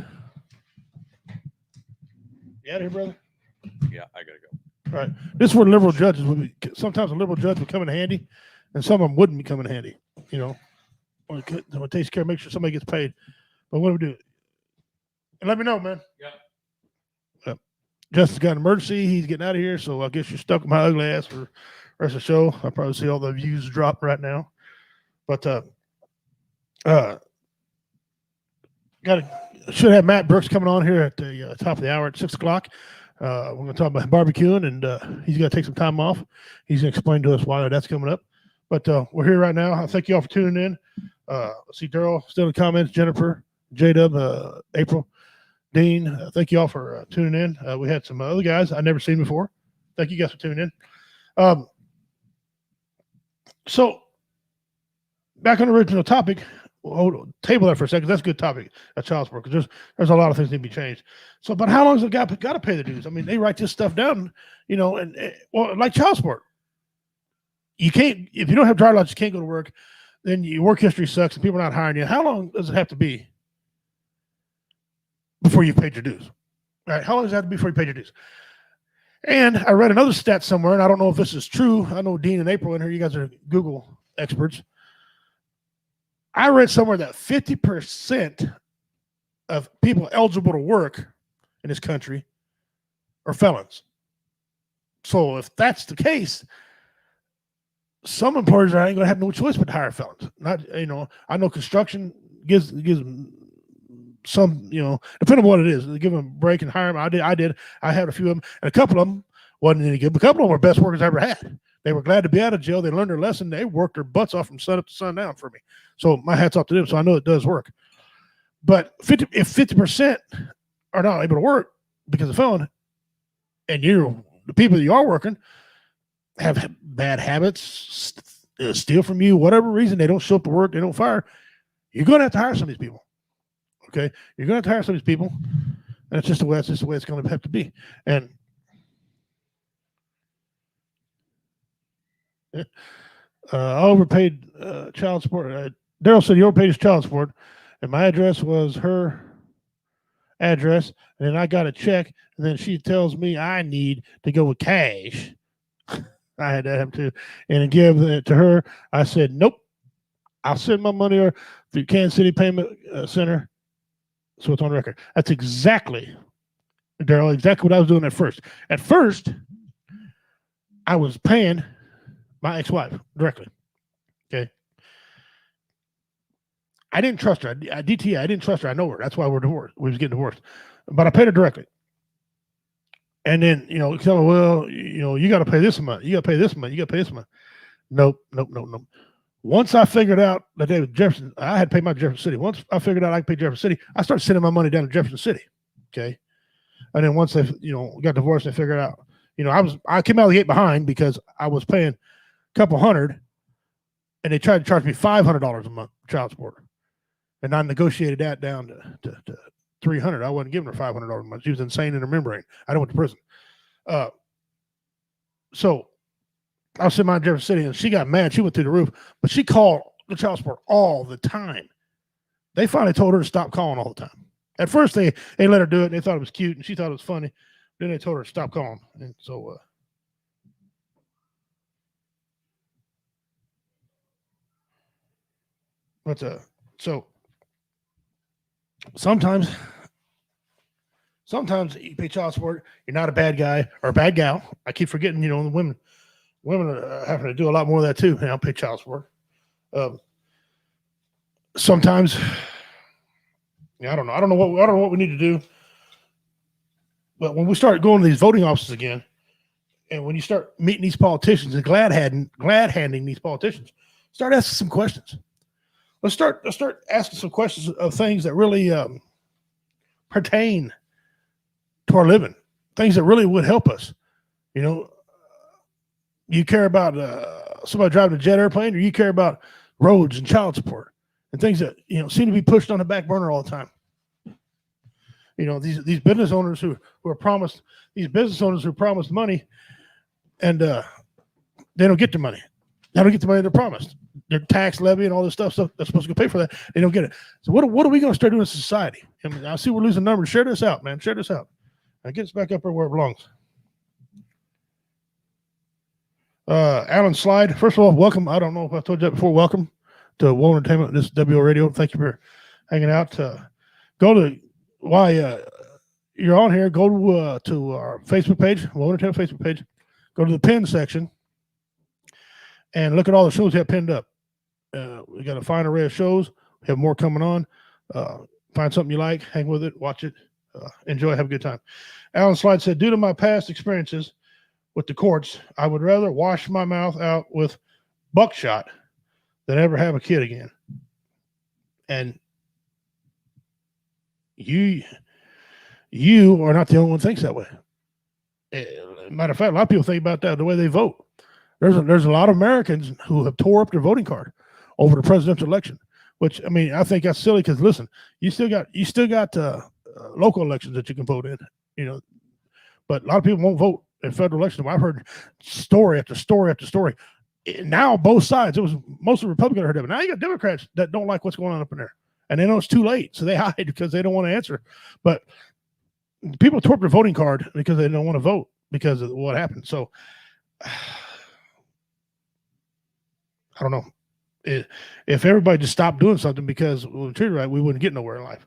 Speaker 8: You out of here, brother?
Speaker 7: Yeah, I got to go.
Speaker 8: All right. This is where liberal judges would be. Sometimes a liberal judge would come in handy, and some of them wouldn't be coming in handy. You know, when it takes care, make sure somebody gets paid. But what do we do? And let me know, man.
Speaker 7: Yeah.
Speaker 8: Justin's got an emergency. He's getting out of here, so I guess you're stuck with my ugly ass for the rest of the show. I'll probably see all the views drop right now. But should have Matt Brooks coming on here at the top of the hour at 6 o'clock. We're going to talk about barbecuing, and he's got to take some time off. He's going to explain to us why that's coming up. But we're here right now. I thank you all for tuning in. See Daryl still in the comments, Jennifer, J-Dub, April, Dean. Thank you all for tuning in. We had some other guys I've never seen before. Thank you guys for tuning in. So back on the original topic, we'll table that for a second. That's a good topic, child support, because there's a lot of things that need to be changed. So, but how long has the guy got to pay the dues? I mean, they write this stuff down, you know, and well, like child support, you can't, if you don't have driver's license, you can't go to work. Then your work history sucks, and people are not hiring you. How long does it have to be before you paid your dues? All right, how long does it have to be before you paid your dues? And I read another stat somewhere, and I don't know if this is true. I know Dean and April in here, you guys are Google experts. I read somewhere that 50% of people eligible to work in this country are felons. So if that's the case, some employers ain't going to have no choice but to hire felons. Not, you know, I know construction gives some, you know, depending on what it is, they give them a break and hire them. I had a few of them, and a couple of them wasn't any good. But a couple of them were best workers I ever had. They were glad to be out of jail. They learned their lesson. They worked their butts off from sun up to sundown for me. So my hat's off to them. So I know it does work. But if 50% are not able to work because of felon, and the people that you are working have bad habits, steal from you, whatever reason, they don't show up to work, they don't fire, you're going to have to hire some of these people. Okay, you're going to have to hire some of these people, and it's just the way it's going to have to be. And I overpaid child support. Daryl said he overpaid his child support, and my address was her address, and then I got a check, and then she tells me I need to go with cash. I had to have to, and give it to her. I said, nope, I'll send my money through Kansas City Payment Center, so it's on record. That's exactly, Daryl, exactly what I was doing at first. At first, I was paying my ex-wife directly. Okay. I didn't trust her. I DT, I didn't trust her. I know her. That's why we're divorced. We was getting divorced. But I paid her directly. And then, you know, tell her, well, you know, you got to pay this amount. You got to pay this amount. You got to pay this amount. Nope. Once I figured out that they was Jefferson, I had to pay my Jefferson City. Once I figured out I could pay Jefferson City, I started sending my money down to Jefferson City. Okay. And then once they, you know, got divorced, they figured out, you know, I came out of the gate behind because I was paying a couple hundred, and they tried to charge me $500 a month child support. And I negotiated that down to $300. I wasn't giving her $500 a month. She was insane in her membrane. I went to prison. So I was sitting in Jefferson City, and she got mad. She went through the roof, but she called the child support all the time. They finally told her to stop calling all the time. At first, they let her do it, and they thought it was cute, and she thought it was funny. Then they told her to stop calling. And so, so sometimes you pay child support. You're not a bad guy or a bad gal. I keep forgetting, you know, the women are having to do a lot more of that too. And I'll pay child support. Sometimes, yeah, I don't know what we need to do. But when we start going to these voting offices again, and when you start meeting these politicians and glad handing these politicians, start asking some questions. Let's start asking some questions of things that really pertain to our living, things that really would help us. You know, you care about somebody driving a jet airplane, or you care about roads and child support and things that, you know, seem to be pushed on the back burner all the time. You know, these business owners who are promised, these business owners who promised money, and they don't get the money. They don't get the money they're promised. Their tax levy and all this stuff that's supposed to go pay for that, they don't get it. So what are we going to start doing in society? I mean, I see we're losing numbers. Share this out, man. Share this out. Now get us back up where it belongs. Alan Slide. First of all, welcome. I don't know if I told you that before. Welcome to Woe Entertainment. This is WO Radio. Thank you for hanging out. While you're on here, go to our Facebook page, Woe Entertainment Facebook page. Go to the pin section and look at all the shows we have pinned up. We got a fine array of shows. We have more coming on. Find something you like, hang with it, watch it, enjoy, have a good time. Alan Slide said, due to my past experiences with the courts, I would rather wash my mouth out with buckshot than ever have a kid again. And you are not the only one who thinks that way. Matter of fact, a lot of people think about that the way they vote. There's a lot of Americans who have tore up their voting card over the presidential election, which, I mean, I think that's silly because, listen, you still got local elections that you can vote in, you know, but a lot of people won't vote in federal elections. I've heard story after story after story. Now both sides, it was mostly Republican I heard of it. Now you got Democrats that don't like what's going on up in there, and they know it's too late, so they hide because they don't want to answer. But people tore up their voting card because they don't want to vote because of what happened. So I don't know. If everybody just stopped doing something because we were treated right, we wouldn't get nowhere in life.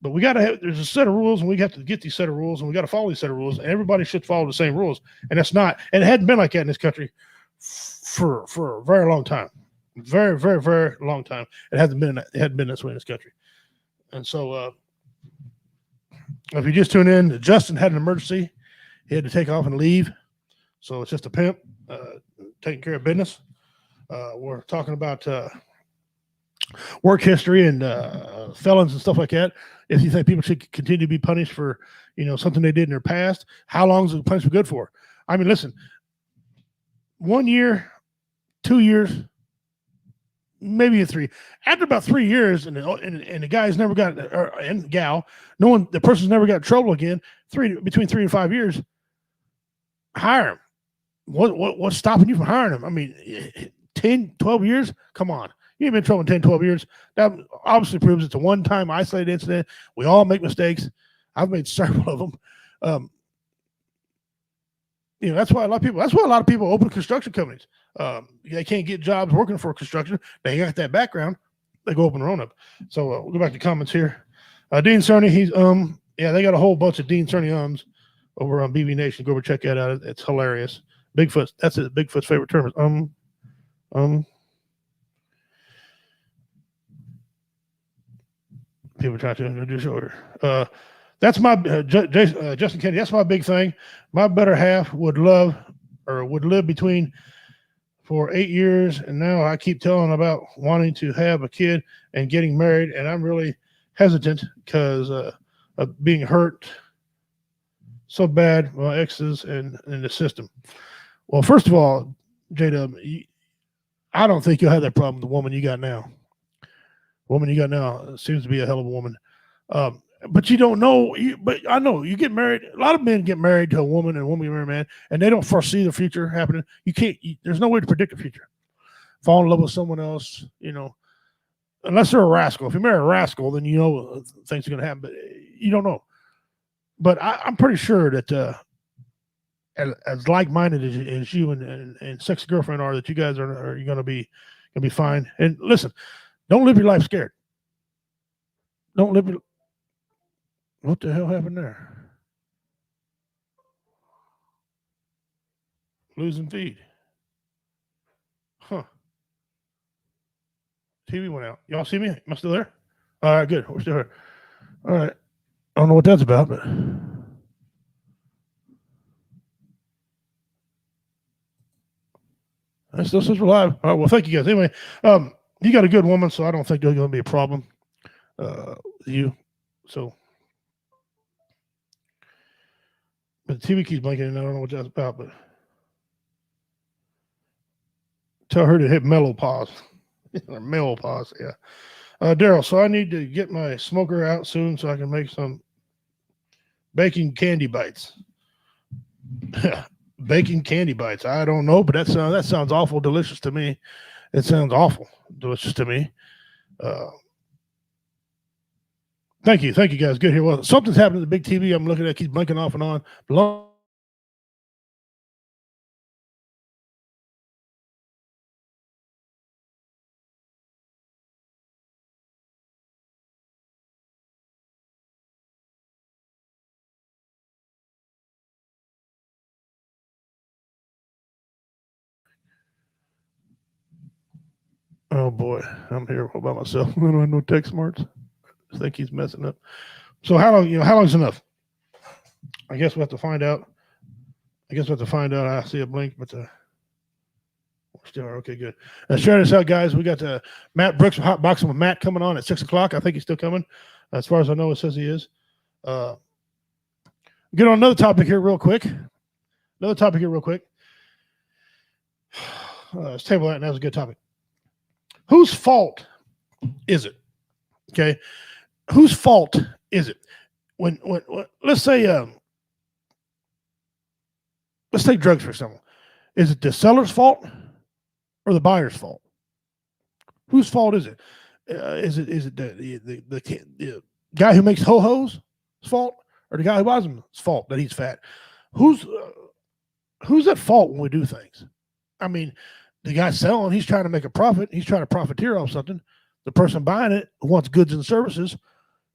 Speaker 8: But we got to have, there's a set of rules, and we got to get these set of rules, and we got to follow these set of rules, and everybody should follow the same rules. And that's not, and it hadn't been like that in this country for a very long time. Very, very, very long time. It hadn't been this way in this country. And so if you just tune in, Justin had an emergency. He had to take off and leave. So it's just a pimp taking care of business. We're talking about work history and felons and stuff like that. If you think people should continue to be punished for, you know, something they did in their past, how long is the punishment good for? I mean, listen, 1 year, 2 years, maybe 3. After about 3 years, and the guy's never got, and gal, the person's never got in trouble again. Between 3 and 5 years, hire him. What's stopping you from hiring him? I mean, 10, 12 years? Come on. You ain't been in trouble in 10, 12 years. That obviously proves it's a one-time isolated incident. We all make mistakes. I've made several of them. You know, that's why a lot of people open construction companies. They can't get jobs working for construction. They got that background. They go open their own up. So we'll go back to comments here. Dean Cerny, they got a whole bunch of Dean Cerny over on BB Nation. Go over check that out. It's hilarious. Bigfoot. That's it. Bigfoot's favorite term is People try to introduce order. That's my Justin Kennedy. That's my big thing. My better half would live between for 8 years, and now I keep telling about wanting to have a kid and getting married, and I'm really hesitant because of being hurt so bad by my exes and the system. Well, first of all, J-Dub, I don't think you'll have that problem with the woman you got now. The woman you got now seems to be a hell of a woman. But you don't know. But I know you get married. A lot of men get married to a woman, and a woman get married to a man, and they don't foresee the future happening. You can't. There's no way to predict the future. Fall in love with someone else, you know, unless they're a rascal. If you marry a rascal, then you know things are going to happen. But you don't know. But I'm pretty sure that as like-minded as you and sexy girlfriend are, that you guys are going to be fine. And listen, don't live your life scared. Don't live your. What the hell happened there? Losing feed. Huh. TV went out. Y'all see me? Am I still there? All right, good. We're still here. All right. I don't know what that's about, but that still says we're live. All right, well, thank you guys. Anyway, you got a good woman, so I don't think there's going to be a problem. You. So But the TV keeps blinking, and I don't know what that's about. But tell her to hit mellow pause. Or mellow pause, yeah. Daryl, so I need to get my smoker out soon so I can make some baking candy bites. Baking candy bites. I don't know, but that sounds awful delicious to me. It sounds awful delicious to me. Thank you guys. Good here. Well, something's happening to the big TV. I'm looking at it, keeps blinking off and on. Oh boy, I'm here all by myself. I don't have no tech smarts. I think he's messing up. So how long's enough? I guess we'll have to find out. I see a blink, but we're still okay. Good. Share this out, guys. We got Matt Brooks from Hot Boxing with Matt coming on at 6:00. I think he's still coming. As far as I know, it says he is. Get on another topic here real quick. Let's table that, and that was a good topic. Whose fault is it? Okay. Whose fault is it? When let's say, let's take drugs for example. Is it the seller's fault or the buyer's fault? Whose fault is it? Is it the guy who makes ho-hos' fault or the guy who buys them's fault that he's fat? Who's at fault when we do things? I mean, the guy selling, he's trying to make a profit. He's trying to profiteer off something. The person buying it who wants goods and services,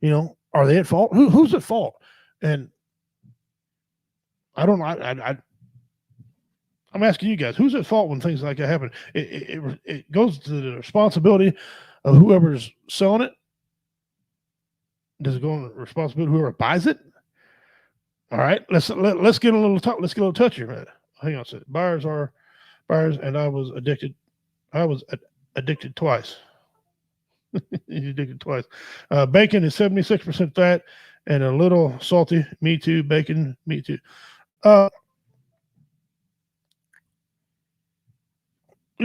Speaker 8: are they at fault? Who's at fault? And I don't know. I'm asking you guys, who's at fault when things like that happen? It goes to the responsibility of whoever's selling it. Does it go on the responsibility of whoever buys it? All right, let's get a little touchy, man. Hang on a second. Buyers, and I was addicted. Addicted twice. He's addicted twice. Bacon is 76% fat and a little salty. Me too. Bacon. Me too. You're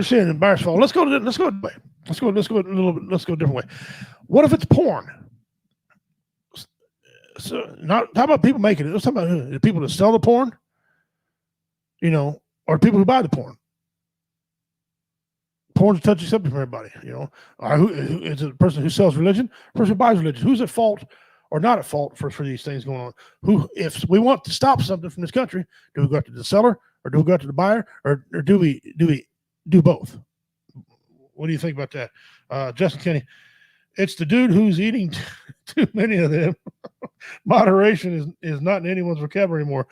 Speaker 8: saying the buyer's fault. Let's go a different way. Let's go a different way. What if it's porn? So not talk about people making it. Let's talk about the people that sell the porn, or people who buy the porn. Porn's a touchy subject for everybody, who is it the person who sells religion, the person who buys religion? Who's at fault or not at fault for these things going on? If we want to stop something from this country, do we go after the seller or do we go after the buyer or do we do both? What do you think about that? Justin Kenny, it's the dude who's eating too many of them. Moderation is not in anyone's vocabulary anymore.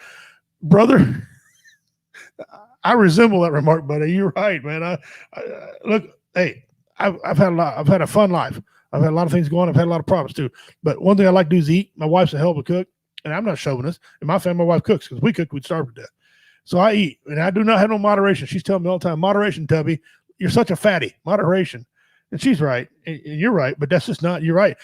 Speaker 8: Brother, I resemble that remark, buddy. You're right, man. I look, hey, I've had a fun life. I've had a lot of things going on. I've had a lot of problems too. But one thing I like to do is eat. My wife's a hell of a cook, and I'm not chauvinist. In my family, my wife cooks because we cook, we'd starve to death. So I eat, and I do not have no moderation. She's telling me all the time, moderation, Tubby. You're such a fatty. Moderation. And she's right, and you're right, but that's just not, you're right.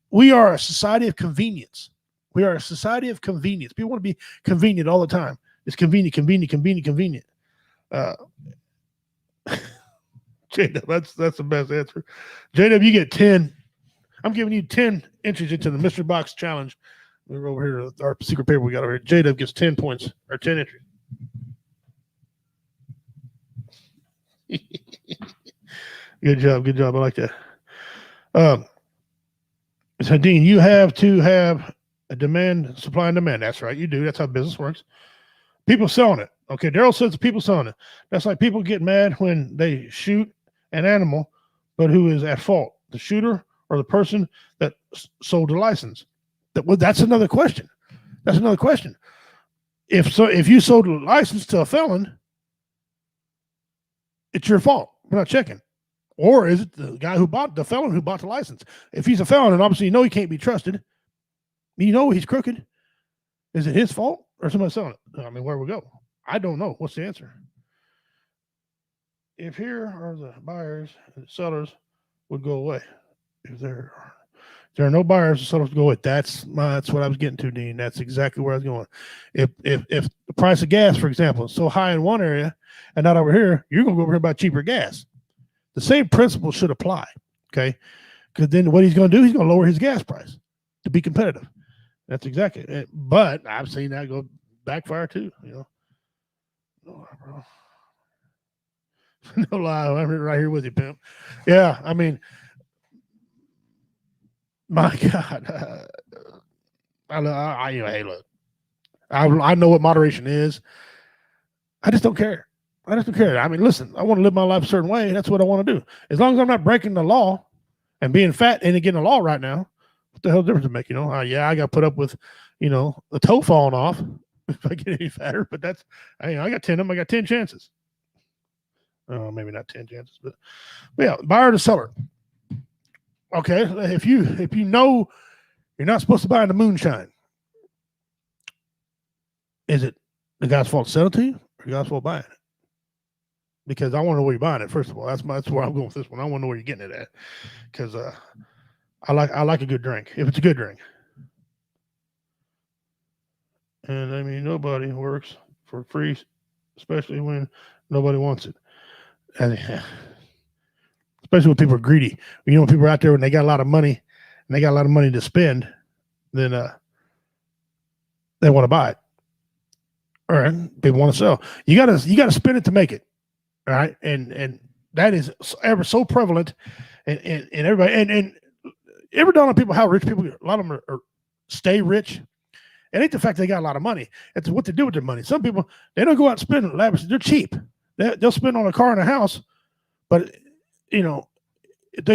Speaker 8: We are a society of convenience. We are a society of convenience. People want to be convenient all the time. It's convenient. JW, that's the best answer. JW, you get 10. I'm giving you 10 entries into the mystery box challenge. We're over here, our secret paper we got over here. JW gets 10 points, or 10 entries. Good job. I like that. So Dean, you have to have a demand, supply and demand. That's right, you do. That's how business works. People selling it. Okay, Daryl says the people selling it. That's like people get mad when they shoot an animal, but who is at fault? The shooter or the person that sold the license? That's another question. If you sold a license to a felon, it's your fault. We're not checking. Or is it the guy the felon who bought the license? If he's a felon, and obviously he can't be trusted, he's crooked. Is it his fault or somebody selling it? I mean, where we go? I don't know. What's the answer? If here are the buyers and the sellers would go away. If there are. There are no buyers and sellers to go with. That's what I was getting to, Dean. That's exactly where I was going. If the price of gas, for example, is so high in one area and not over here, you're going to go over here about cheaper gas. The same principle should apply, okay? Because then what he's going to do, he's going to lower his gas price to be competitive. That's exactly it. But I've seen that go backfire too, No, bro. No lie, I'm right here with you, pimp. Yeah, I mean, my God, hey, look, I know what moderation is. I just don't care. I mean, listen, I want to live my life a certain way. That's what I want to do. As long as I'm not breaking the law and being fat and getting the law right now, what the hell difference does it make? Yeah, I got to put up with, the toe falling off if I get any fatter. But that's, I got 10 of them. I got 10 chances. Maybe not 10 chances, but yeah, buyer to seller. Okay, if you know you're not supposed to buy in the moonshine, is it the guy's fault to sell it to you, or the guy's fault buying it? Because I want to know where you're buying it. First of all, that's where I'm going with this one. I want to know where you're getting it at, because I like a good drink if it's a good drink. And I mean, nobody works for free, especially when nobody wants it. And especially when people are greedy. When people are out there when they got a lot of money and they got a lot of money to spend, then they want to buy it. All right, people want to sell. You gotta spend it to make it. All right, and that is ever so prevalent, and everybody and ever dawn on people how rich people, a lot of them are stay rich. It ain't the fact they got a lot of money; it's what they do with their money. Some people, they don't go out and spend lavish. They're cheap. They'll spend on a car and a house, but they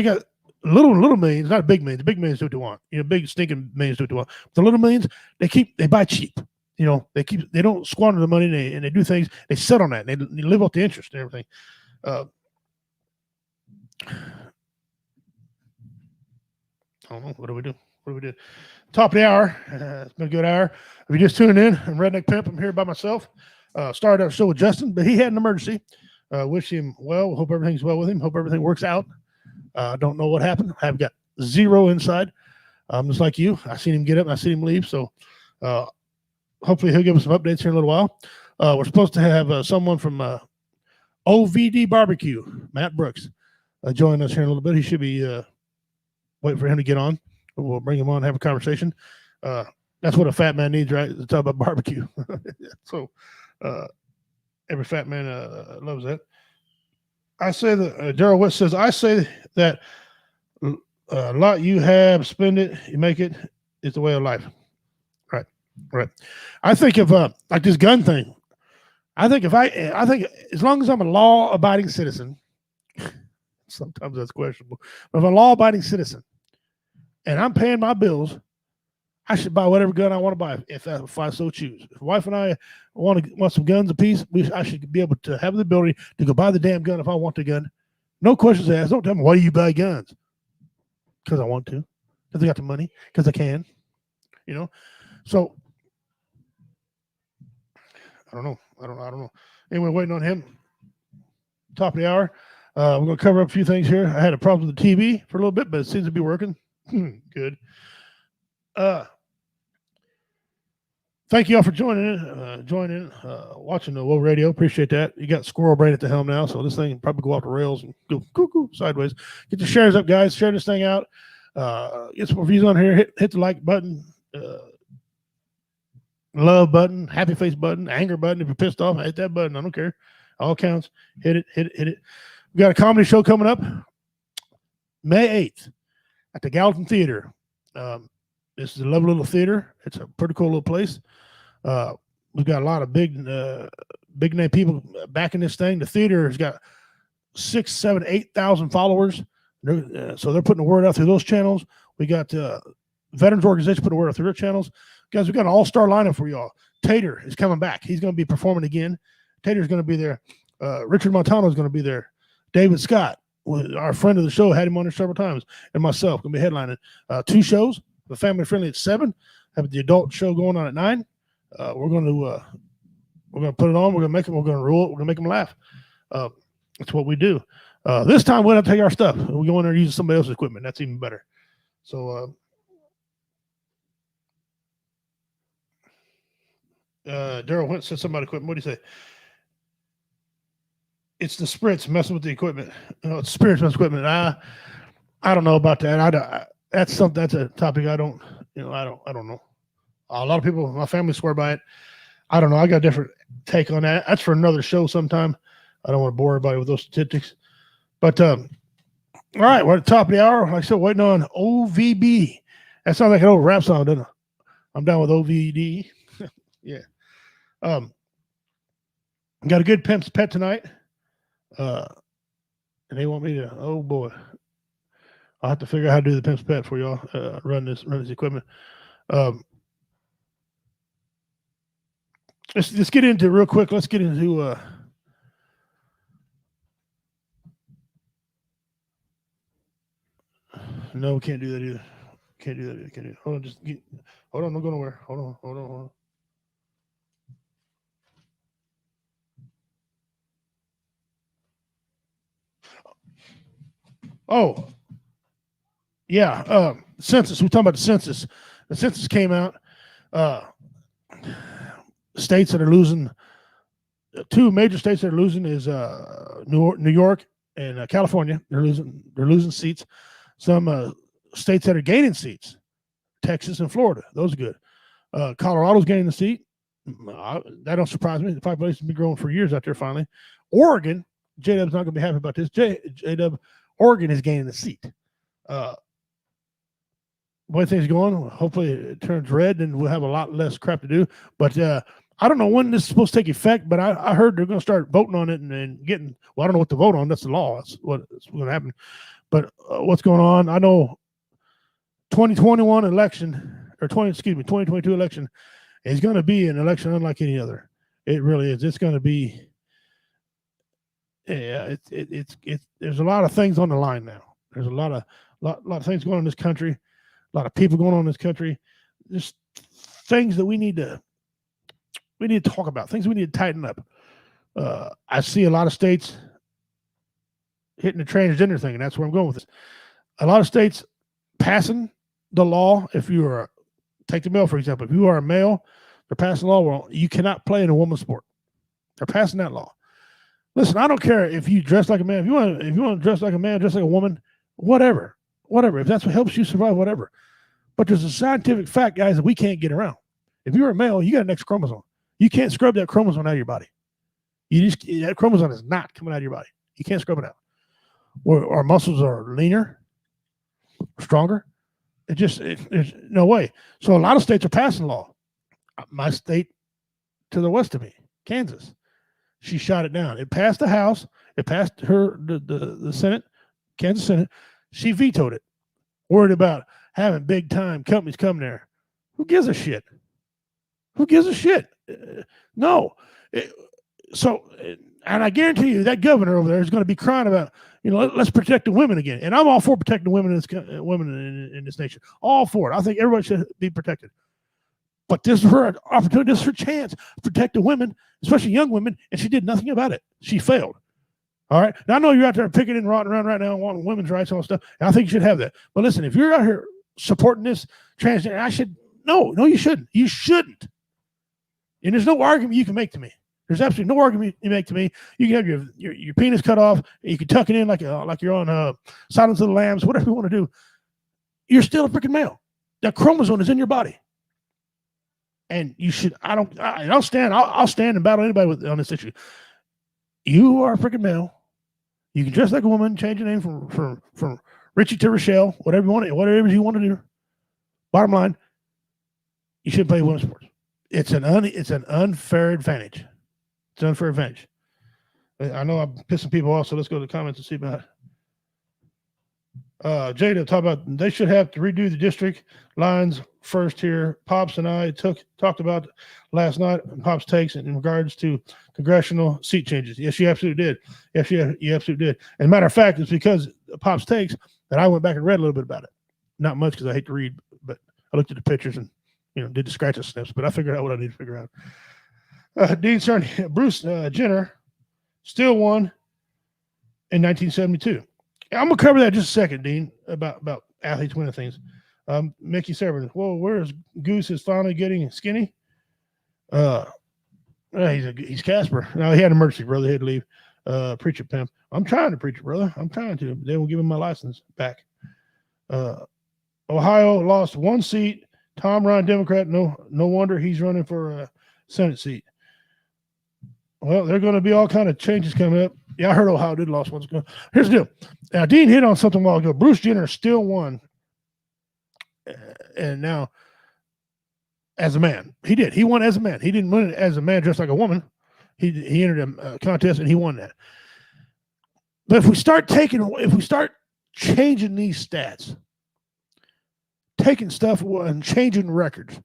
Speaker 8: got little millions, not big millions. Big millions do what they want. Big stinking millions do what they want. The little millions, they buy cheap. They don't squander the money, and they do things. They sit on that. And they live off the interest and everything. I don't know. What do we do? Top of the hour. It's been a good hour. If you're just tuning in, I'm Redneck Pimp. I'm here by myself. Started our show with Justin, but he had an emergency. Wish him well. Hope everything's well with him. Hope everything works out. Don't know what happened. I've got zero inside. Just like you. I seen him get up and I seen him leave. So hopefully he'll give us some updates here in a little while. We're supposed to have someone from OVD Barbecue, Matt Brooks, join us here in a little bit. He should be waiting for him to get on. We'll bring him on and have a conversation. That's what a fat man needs, right? To talk about barbecue. So every fat man loves that. I say that Daryl West says, I say that a lot you have, spend it, you make it. It's the way of life. Right. I think of like this gun thing. I think as long as I'm a law-abiding citizen, sometimes that's questionable, but if I'm a law-abiding citizen and I'm paying my bills, I should buy whatever gun I want to buy if I so choose. If my wife and I want some guns apiece, I should be able to have the ability to go buy the damn gun if I want the gun. No questions asked. Don't tell me, why do you buy guns? Because I want to. Because I got the money. Because I can. So I don't know. Anyway, waiting on him. Top of the hour. We're going to cover up a few things here. I had a problem with the TV for a little bit, but it seems to be working. Good. Thank you all for joining, watching the Woe Radio. Appreciate that. You got Squirrel Brain at the helm now, so this thing will probably go off the rails and go cuckoo sideways. Get your shares up, guys. Share this thing out. Get some reviews on here. Hit the like button, love button, happy face button, anger button. If you're pissed off, hit that button. I don't care. All counts. Hit it. We got a comedy show coming up May 8th at the Gallatin Theater. This is a lovely little theater. It's a pretty cool little place. We've got a lot of big name people backing this thing. The theater has got 6,000, 7,000, 8,000 followers. So they're putting the word out through those channels. We got Veterans Organization putting the word out through their channels. Guys, we've got an all-star lineup for y'all. Tater is coming back. He's going to be performing again. Tater's going to be there. Richard Montano is going to be there. David Scott, our friend of the show, had him on there several times, and myself going to be headlining 2 shows. The family friendly at 7. Have the adult show going on at 9. We're going to put it on. We're going to make them. We're going to rule it. We're going to make them laugh. That's what we do. This time we're going to take our stuff. We go in there and use somebody else's equipment. That's even better. So Daryl Wentz said something about equipment. What do you say? It's the spirits messing with the equipment. It's spirits messing with equipment. I don't know about that. That's a topic I don't know. A lot of people in my family swear by it. I don't know. I got a different take on that. That's for another show sometime. I don't want to bore everybody with those statistics. But all right, we're at the top of the hour. Like I said, waiting on OVB. That sounds like an old rap song, doesn't it? I'm down with OVD. Yeah. Got a good Pimp's Pet tonight. And they want me to, oh boy. I'll have to figure out how to do the Pimp's Pet for y'all. Run this equipment. Let's get into real quick. Let's get into no, we can't do that either. Can't do that either. Can't do that. Hold on, don't go nowhere. Hold on. Oh, yeah. Census. We're talking about the census. The census came out. States that are losing, two major states that are losing is New York and California. They're losing seats. Some states that are gaining seats, Texas and Florida. Those are good. Colorado's gaining the seat. That don't surprise me. The population's been growing for years out there. Finally, Oregon. J-Dub's not going to be happy about this. J-Dub. Oregon is gaining the seat. Way things going, hopefully it turns red and we'll have a lot less crap to do. But I don't know when this is supposed to take effect, but I heard they're going to start voting on it and getting, well, I don't know what to vote on. That's the law. That's what's going to happen. But what's going on, I know 2021 election, or 2022 election is going to be an election unlike any other. It really is. It's going to be, yeah, it's there's a lot of things on the line now. There's a lot of things going on in this country, a lot of people going on in this country. Just things that we need to talk about, things we need to tighten up. I see a lot of states hitting the transgender thing, and that's where I'm going with this. A lot of states passing the law. If you are, take the male for example, if you are a male, they're passing the law. Well, you cannot play in a woman's sport. They're passing that law. Listen, I don't care if you dress like a man. If you want to dress like a man, dress like a woman, whatever. If that's what helps you survive, whatever. But there's a scientific fact, guys, that we can't get around. If you're a male, you got an X chromosome. You can't scrub that chromosome out of your body. That chromosome is not coming out of your body. You can't scrub it out. Our muscles are leaner, stronger. There's no way. So a lot of states are passing law. My state to the west of me, Kansas, she shot it down. It passed the House. It passed the Senate, Kansas Senate. She vetoed it. Worried about having big time companies come there. Who gives a shit? No. And I guarantee you that governor over there is going to be crying about, let's protect the women again. And I'm all for protecting women in this nation. All for it. I think everybody should be protected. But this is her opportunity, this is her chance to protect the women, especially young women, and she did nothing about it. She failed. All right? Now, I know you're out there picking and rotting around right now and wanting women's rights and all that stuff, and I think you should have that. But listen, if you're out here supporting this transgender, no, you shouldn't. You shouldn't. And there's no argument you can make to me. There's absolutely no argument you make to me. You can have your penis cut off. You can tuck it in like you're on Silence of the Lambs, whatever you want to do. You're still a freaking male. That chromosome is in your body. And you should, I'll stand and battle anybody on this issue. You are a freaking male. You can dress like a woman, change your name from Richie to Rochelle, whatever you want to do. Bottom line, you shouldn't play women's sports. It's an unfair advantage. It's an unfair advantage. I know I'm pissing people off, so let's go to the comments and see about it. Jada talk about they should have to redo the district lines first here. Pops and I talked about last night. Pops takes in regards to congressional seat changes. Yes, you absolutely did. Yes, you absolutely did. As a matter of fact, it's because Pops takes that I went back and read a little bit about it. Not much because I hate to read, but I looked at the pictures and did the scratch and snips. But I figured out what I need to figure out. Dean Cerny, Bruce Jenner still won in 1972. I'm gonna cover that in just a second, Dean, about athletes winning things. Mickey Severin, where's Goose is finally getting skinny? He's Casper. No, he had an emergency, brother. He had to leave. Preach it, pimp. I'm trying to preach it, brother. I'm trying to. They will give him my license back. Ohio lost one seat. Tom Ryan, Democrat. No wonder he's running for a Senate seat. Well, there are going to be all kind of changes coming up. Yeah, I heard Ohio did lost one. Here's the deal. Now, Dean hit on something a while ago. Bruce Jenner still won. And now, as a man, he did. He won as a man. He didn't win it as a man dressed like a woman. He entered a contest and he won that. But if we start changing these stats, taking stuff and changing records,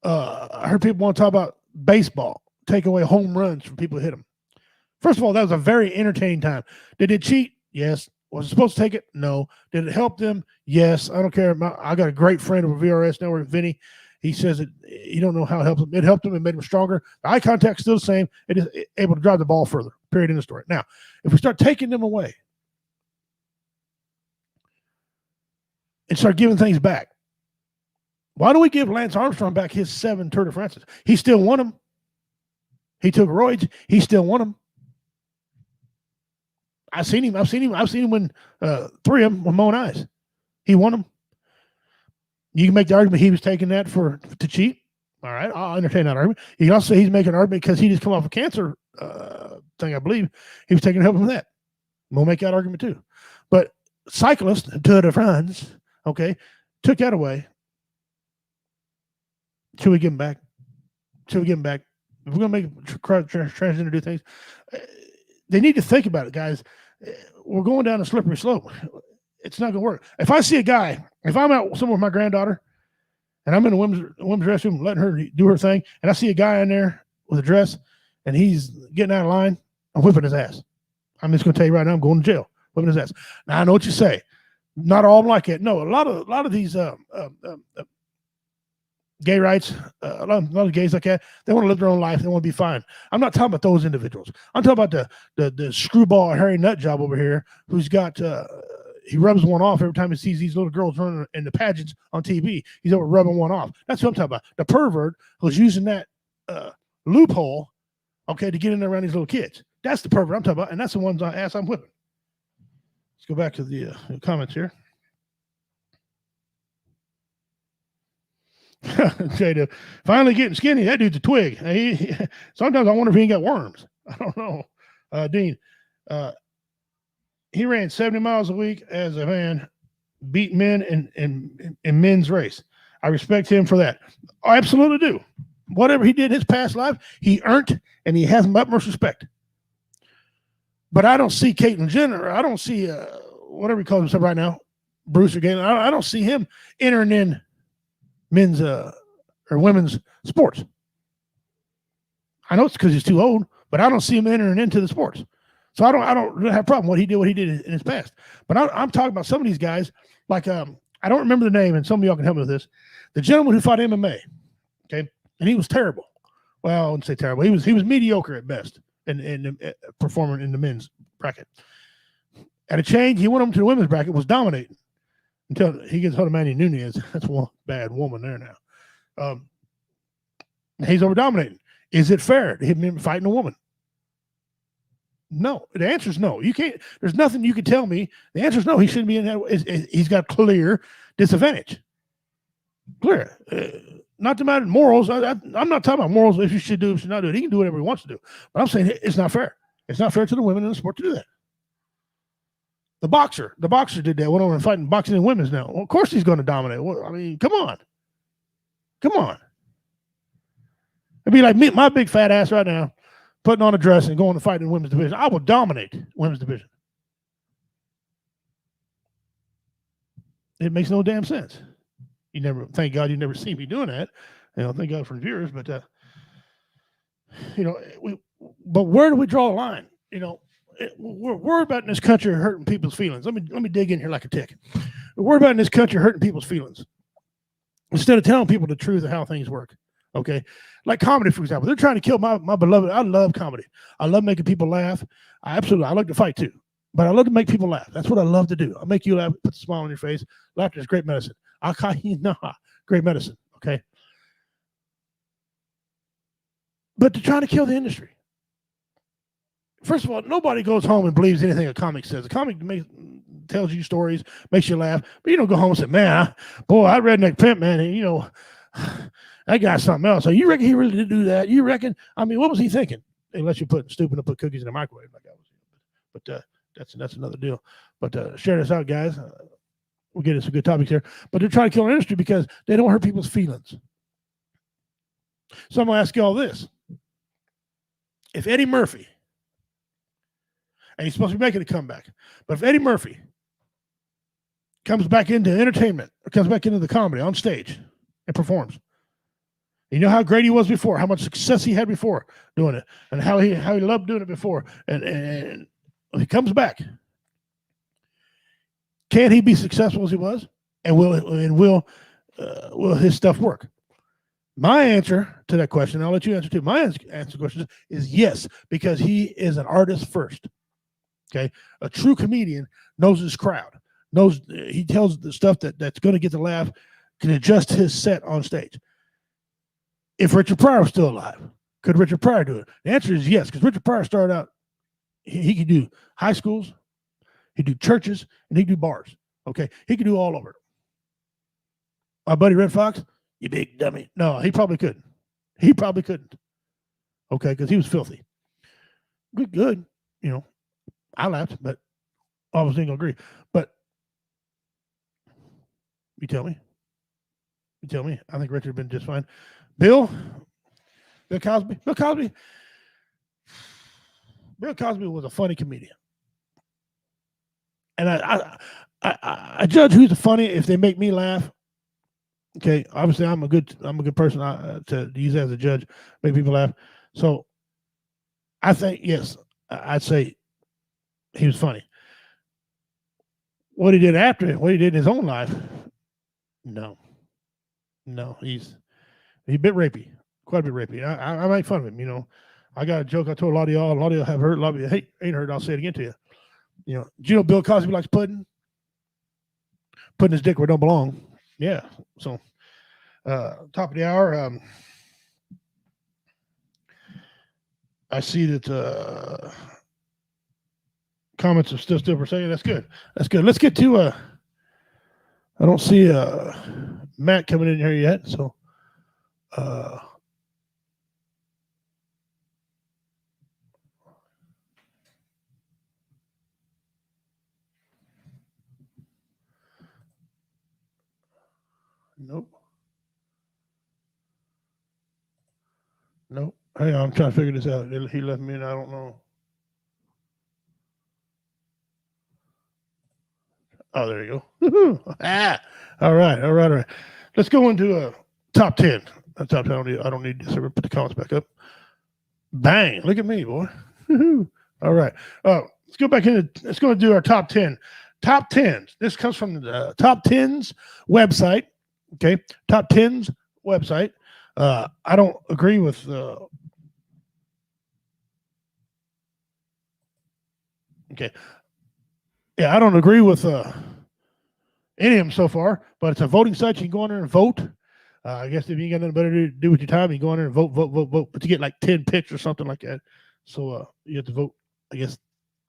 Speaker 8: I heard people want to talk about baseball, take away home runs from people who hit them. First of all, that was a very entertaining time. Did it cheat? Yes. Was it supposed to take it? No. Did it help them? Yes. I don't care. I got a great friend over VRS Network, Vinny. He says that you don't know how it helped him. It helped him and made him stronger. The eye contact's still the same. It is able to drive the ball further. Period in the story. Now, if we start taking them away and start giving things back, why don't we give Lance Armstrong back his 7 Tour de France? He still won them. He took roids. He still won them. I've seen him win 3 of them with my own eyes. He won them. You can make the argument he was taking that to cheat. All right, I'll entertain that argument. You can also say he's making an argument because he just come off a cancer thing, I believe. He was taking help from that. We'll make that argument too. But cyclists, Tour de France, okay, took that away. Should we give him back? If we're going to make transgender do things, they need to think about it, guys. We're going down a slippery slope. It's not going to work. If I see a guy, if I'm out somewhere with my granddaughter and I'm in a women's restroom letting her do her thing, and I see a guy in there with a dress and he's getting out of line, I'm whipping his ass. I'm just going to tell you right now, I'm going to jail, whipping his ass. Now, I know what you say. Not all like it. No, a lot of these gay rights, a lot of gays like that, they want to live their own life. They want to be fine. I'm not talking about those individuals. I'm talking about the screwball Harry Nut job over here who's got he rubs one off every time he sees these little girls running in the pageants on TV. He's over rubbing one off. That's what I'm talking about. The pervert who's using that loophole, okay, to get in there around these little kids. That's the pervert I'm talking about, and that's the ones I'm whipping. Let's go back to the comments here. Jada, finally getting skinny. That dude's a twig. Sometimes I wonder if he ain't got worms. I don't know. Dean, he ran 70 miles a week as a man, beat men in men's race. I respect him for that. I absolutely do. Whatever he did in his past life, he earned, and he has my utmost respect. But I don't see Caitlyn Jenner. I don't see whatever he calls himself right now, Bruce or Galen. I don't see him entering in men's or women's sports. I know it's because he's too old, but I don't see him entering into the sports. So I don't have a problem what he did in his past. But I'm talking about some of these guys, like I don't remember the name, and some of y'all can help me with this. The gentleman who fought MMA, okay, and he was terrible. Well, I wouldn't say terrible. He was mediocre at best in performing in the men's bracket. At a change, he went up to the women's bracket, was dominating until he gets hold of Manny Nunez. That's one bad woman there now. He's over dominating. Is it fair to him fighting a woman? No. The answer is no. You can't. There's nothing you can tell me. The answer is no. He shouldn't be in that. He's got clear disadvantage. Clear. Not to matter morals. I'm not talking about morals. If you should do it, should not do it. He can do whatever he wants to do. But I'm saying it's not fair. It's not fair to the women in the sport to do that. The boxer did that. Went over and fighting boxing and women's now. Well, of course he's going to dominate. Well, I mean, come on. It'd be like me, my big fat ass right now, putting on a dress and going to fight in the women's division. I will dominate women's division. It makes no damn sense. Thank God you never see me doing that. Thank God for the viewers, but but where do we draw a line? We're worried about in this country hurting people's feelings. Let me dig in here like a tick. We're worried about in this country hurting people's feelings instead of telling people the truth of how things work. Okay, like comedy, for example. They're trying to kill my beloved. I love comedy. I love making people laugh. I like to fight too, but I love to make people laugh. That's what I love to do. I'll make you laugh, put a smile on your face. Laughter is great medicine. Great medicine. Okay. But they're trying to kill the industry. First of all, nobody goes home and believes anything a comic says. A comic tells you stories, makes you laugh, but you don't go home and say, man, I Redneck Pimp, man, and, that guy's something else. So you reckon he really did do that? You reckon? I mean, what was he thinking? Unless you're stupid to put cookies in the microwave like I was. But that's another deal. But share this out, guys. We'll get into some good topics here. But they're trying to kill our industry because they don't hurt people's feelings. So I'm going to ask you all this. If Eddie Murphy, and he's supposed to be making a comeback, but if Eddie Murphy comes back into entertainment or comes back into the comedy on stage and performs, you know how great he was before, how much success he had before doing it, and how he loved doing it before, and he comes back, can he be successful as he was, and will his stuff work? My answer to that question, I'll let you answer too. My answer to the question is yes, because he is an artist first. Okay, a true comedian knows his crowd, he tells the stuff that's going to get the laugh, can adjust his set on stage. If Richard Pryor was still alive, could Richard Pryor do it? The answer is yes, because Richard Pryor started out, he could do high schools, he could do churches, and he could do bars. Okay, he could do all over it. My buddy Red Fox, you big dummy. No, he probably couldn't. Okay, because he was filthy. Good. I laughed, but obviously ain't gonna agree. But you tell me. I think Richard had been just fine. Bill Cosby. Bill Cosby was a funny comedian, and I judge who's funny if they make me laugh. Okay, obviously I'm a good person to use as a judge, make people laugh. So I think yes, I'd say he was funny. What he did after it, what he did in his own life, no, he's a bit rapey, quite a bit rapey. I make fun of him. I got a joke I told a lot of y'all have heard, a lot of you ain't heard. I'll say it again to you. Do you know Bill Cosby likes pudding his dick where it don't belong? Yeah. So, top of the hour. I see that comments are still per se. That's good. Let's get to I don't see Matt coming in here yet. So, Nope. Hang on, I'm trying to figure this out. He left me, and I don't know. Oh, there you go. All right. Let's go into a top 10. Top 10. I don't need this. Put the comments back up. Bang! Look at me, boy. All right. Let's go back into. Let's go and do our top 10. Top 10s. This comes from the Top 10s website. Okay, Top 10s website. I don't agree with I don't agree with any of them so far, but it's a voting site. You can go on there and vote. I guess if you ain't got nothing better to do with your time, you go on there and vote, but you get like 10 picks or something like that. So you have to vote, I guess,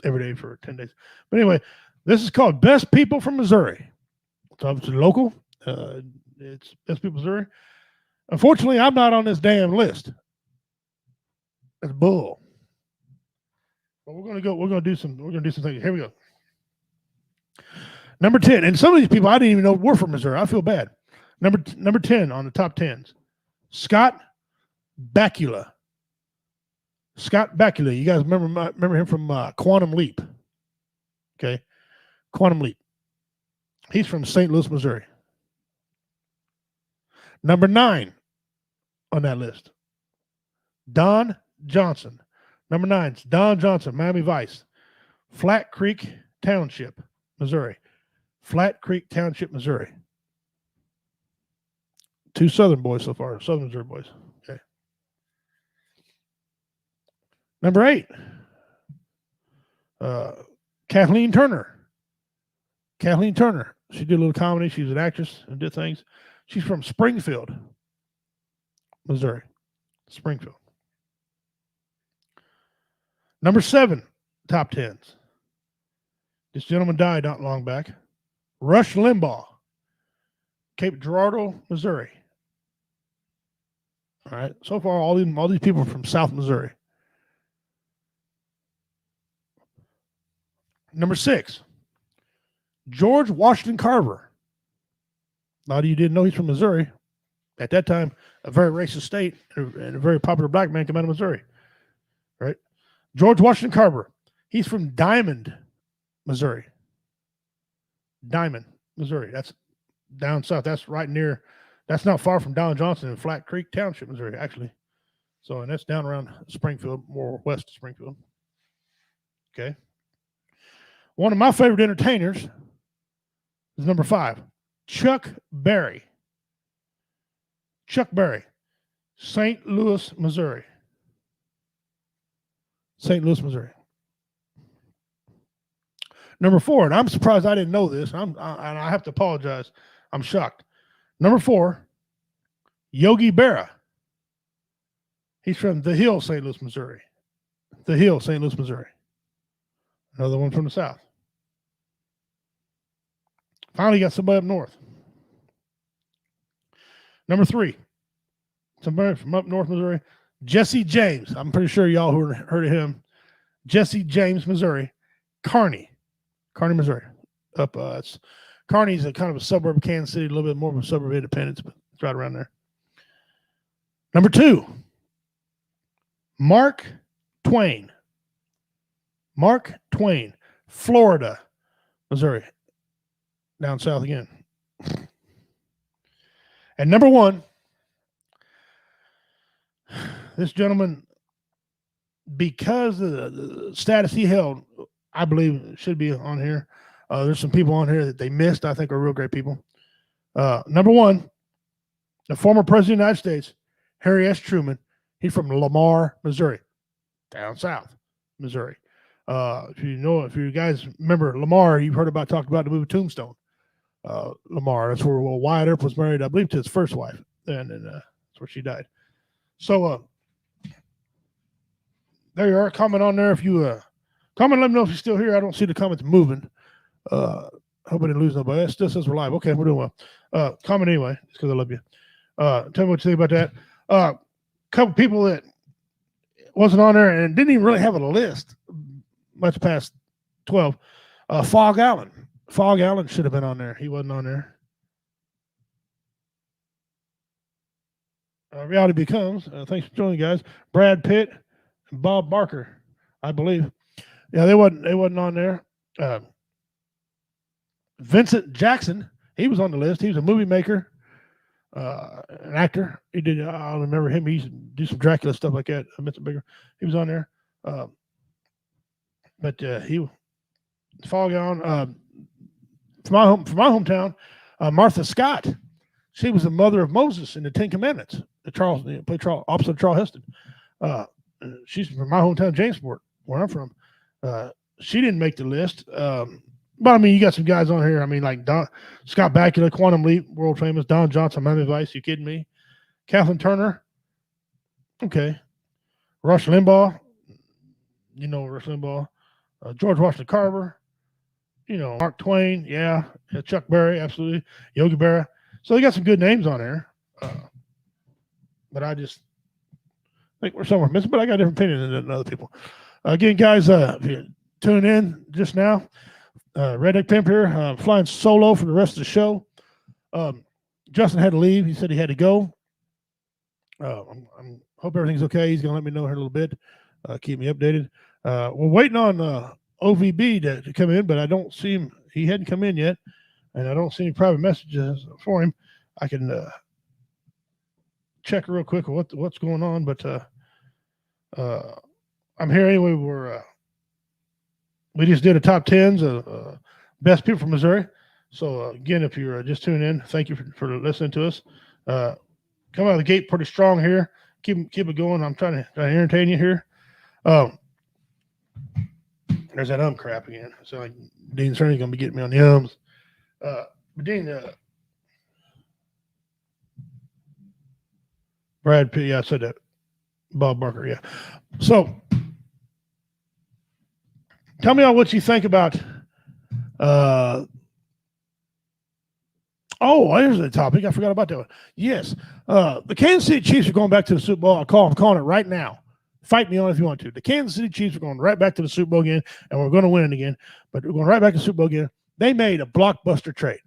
Speaker 8: every day for 10 days. But anyway, this is called Best People from Missouri. It's obviously local. It's Best People Missouri. Unfortunately, I'm not on this damn list. That's bull. But we're gonna do some things. Here we go. Number 10, and some of these people I didn't even know were from Missouri. I feel bad. Number 10 on the top 10s. Scott Bakula. Scott Bakula. You guys remember him from Quantum Leap? Okay, Quantum Leap. He's from St. Louis, Missouri. Number 9 on that list, Don Johnson. Number 9, Don Johnson, Miami Vice, Flat Creek Township, Missouri. Flat Creek Township, Missouri. 2 Southern boys so far, Southern Missouri boys. Okay. Number 8, Kathleen Turner. Kathleen Turner. She did a little comedy. She was an actress and did things. She's from Springfield, Missouri. Springfield. Number 7, top 10s. This gentleman died not long back. Rush Limbaugh, Cape Girardeau, Missouri. All right. So far, all these people are from South Missouri. Number 6, George Washington Carver. A lot of you didn't know he's from Missouri. At that time, a very racist state and a very popular black man came out of Missouri. Right? George Washington Carver. He's from Diamond, Missouri. Diamond, Missouri. That's down south. That's right near, that's not far from Don Johnson in Flat Creek Township, Missouri, actually. So, and that's down around Springfield, more west of Springfield. Okay. One of my favorite entertainers is number 5, Chuck Berry. Chuck Berry, St. Louis, Missouri. St. Louis, Missouri. Number 4, and I'm surprised I didn't know this, and I have to apologize. I'm shocked. Number 4, Yogi Berra. He's from The Hill, St. Louis, Missouri. The Hill, St. Louis, Missouri. Another one from the south. Finally got somebody up north. Number 3, somebody from up north Missouri, Jesse James. I'm pretty sure y'all who heard of him. Jesse James, Missouri. Kearney, Missouri. Kearney's a kind of a suburb of Kansas City, a little bit more of a suburb of Independence, but it's right around there. Number 2, Mark Twain. Mark Twain, Florida, Missouri. Down south again. And number 1, this gentleman, because of the status he held, I believe should be on here. There's some people on here that they missed, I think are real great people. Number 1, the former president of the United States, Harry S. Truman. He's from Lamar, Missouri, down south, Missouri. If you guys remember Lamar, you've heard talked about the movie Tombstone. Lamar, that's where Wyatt Earp was married, I believe, to his first wife, and that's where she died. So there you are. Comment on there if you comment. Let me know if you're still here. I don't see the comments moving. Hope I didn't lose nobody. It still says we're live. Okay, we're doing well. Comment anyway, just because I love you. Tell me what you think about that. Couple people that wasn't on there and didn't even really have a list much past 12. Fog Allen. Fog Allen should have been on there. He wasn't on there. Reality Becomes. Thanks for joining, guys. Brad Pitt and Bob Barker, I believe. Yeah, they wasn't on there. Vincent Jackson, he was on the list. He was a movie maker, an actor. He did. I remember him. He used to do some Dracula stuff like that. Vincent Baker. He was on there. But he Fog Allen. From my hometown, Martha Scott. She was the mother of Moses in the 10 Commandments. Opposite Charles Heston. She's from my hometown, Jamesport, where I'm from. She didn't make the list. But I mean, you got some guys on here. I mean, like Scott Bakula, Quantum Leap, world famous. Don Johnson, Miami Vice. You kidding me? Kathleen Turner. Okay. Rush Limbaugh. You know Rush Limbaugh. George Washington Carver. You know, Mark Twain, yeah. Chuck Berry, absolutely. Yogi Berra. So they got some good names on there. But I just think we're somewhere missing. But I got a different opinion than other people. Again, guys, if you tune in just now, Redneck Pimp here, flying solo for the rest of the show. Justin had to leave. He said he had to go. I'm hope everything's okay. He's going to let me know here in a little bit. Keep me updated. We're waiting on OVB to come in, but I don't see him. He hadn't come in yet, and I don't see any private messages for him. I can check real quick what's going on, but I'm here anyway. We just did a top 10s of best people from Missouri. So again, if you're just tuning in, thank you for listening to us. Come out of the gate pretty strong here. Keep it going. I'm trying to entertain you here. There's that crap again. So like Dean Cerny's gonna be getting me on the ums. But Dean, Brad Pitt, yeah, I said that. Bob Barker, yeah. So tell me what you think about. Here's the topic. I forgot about that one. Yes, the Kansas City Chiefs are going back to the Super Bowl. I'm calling it right now. Fight me on it if you want to. The Kansas City Chiefs are going right back to the Super Bowl again, and we're going to win it again. But we're going right back to the Super Bowl again. They made a blockbuster trade.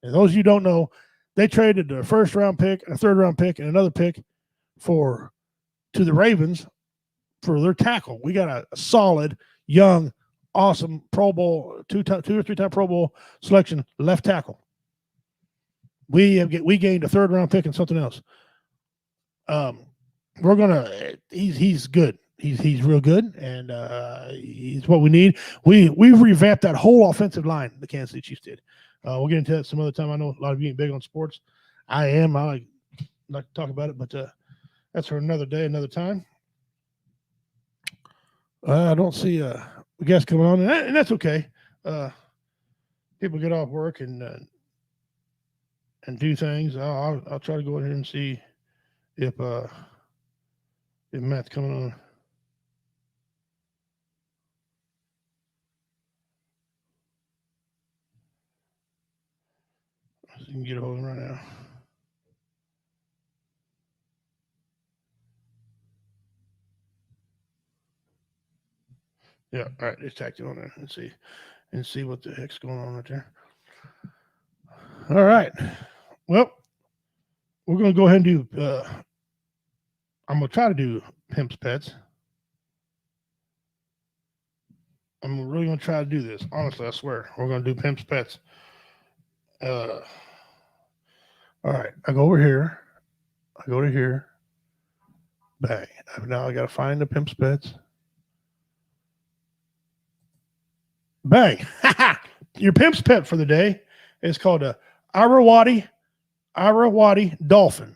Speaker 8: And those of you who don't know, they traded their first-round pick, a third-round pick, and another pick to the Ravens for their tackle. We got a solid, young, awesome Pro Bowl, two or three-time Pro Bowl selection left tackle. We gained a third-round pick and something else. He's good. He's real good, and he's what we need. We've revamped that whole offensive line. The Kansas City Chiefs did. We'll get into that some other time. I know a lot of you ain't big on sports. I am. I like to talk about it, but that's for another day, another time. I don't see a guest coming on, and that's okay. People get off work and do things. I'll try to go in here and see if Matt's coming on. So you can get a hold of him right now. Yeah, all right. Let's tack it on there and see what the heck's going on right there. All right. Well, we're going to go ahead and do. I'm going to try to do Pimp's Pets. I'm really going to try to do this. Honestly, I swear. We're going to do Pimp's Pets. All right. I go over here. I go to here. Bang. Now I got to find the Pimp's Pets. Bang. Your Pimp's Pet for the day is called a Irrawaddy dolphin.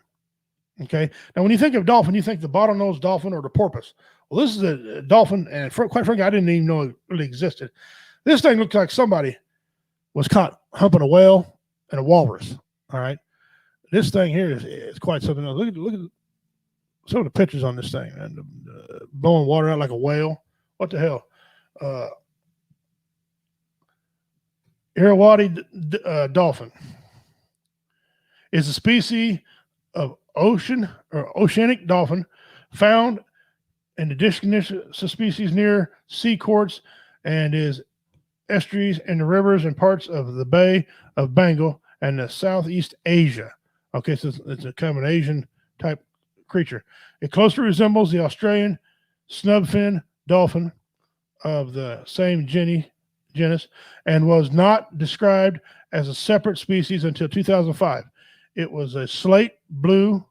Speaker 8: Okay. Now, when you think of dolphin, you think the bottlenose dolphin or the porpoise. Well, this is a dolphin, and quite frankly, I didn't even know it really existed. This thing looked like somebody was caught humping a whale and a walrus. All right. This thing here is quite something else. Look at some of the pictures on this thing, and blowing water out like a whale. What the hell? Irrawaddy dolphin is a species of oceanic dolphin found in the Discus species near sea courts and is estuaries in the rivers and parts of the Bay of Bengal and the Southeast Asia. Okay, so it's a kind of an Asian type creature. It closely resembles the Australian snubfin dolphin of the same genus and was not described as a separate species until 2005. It was a slate blue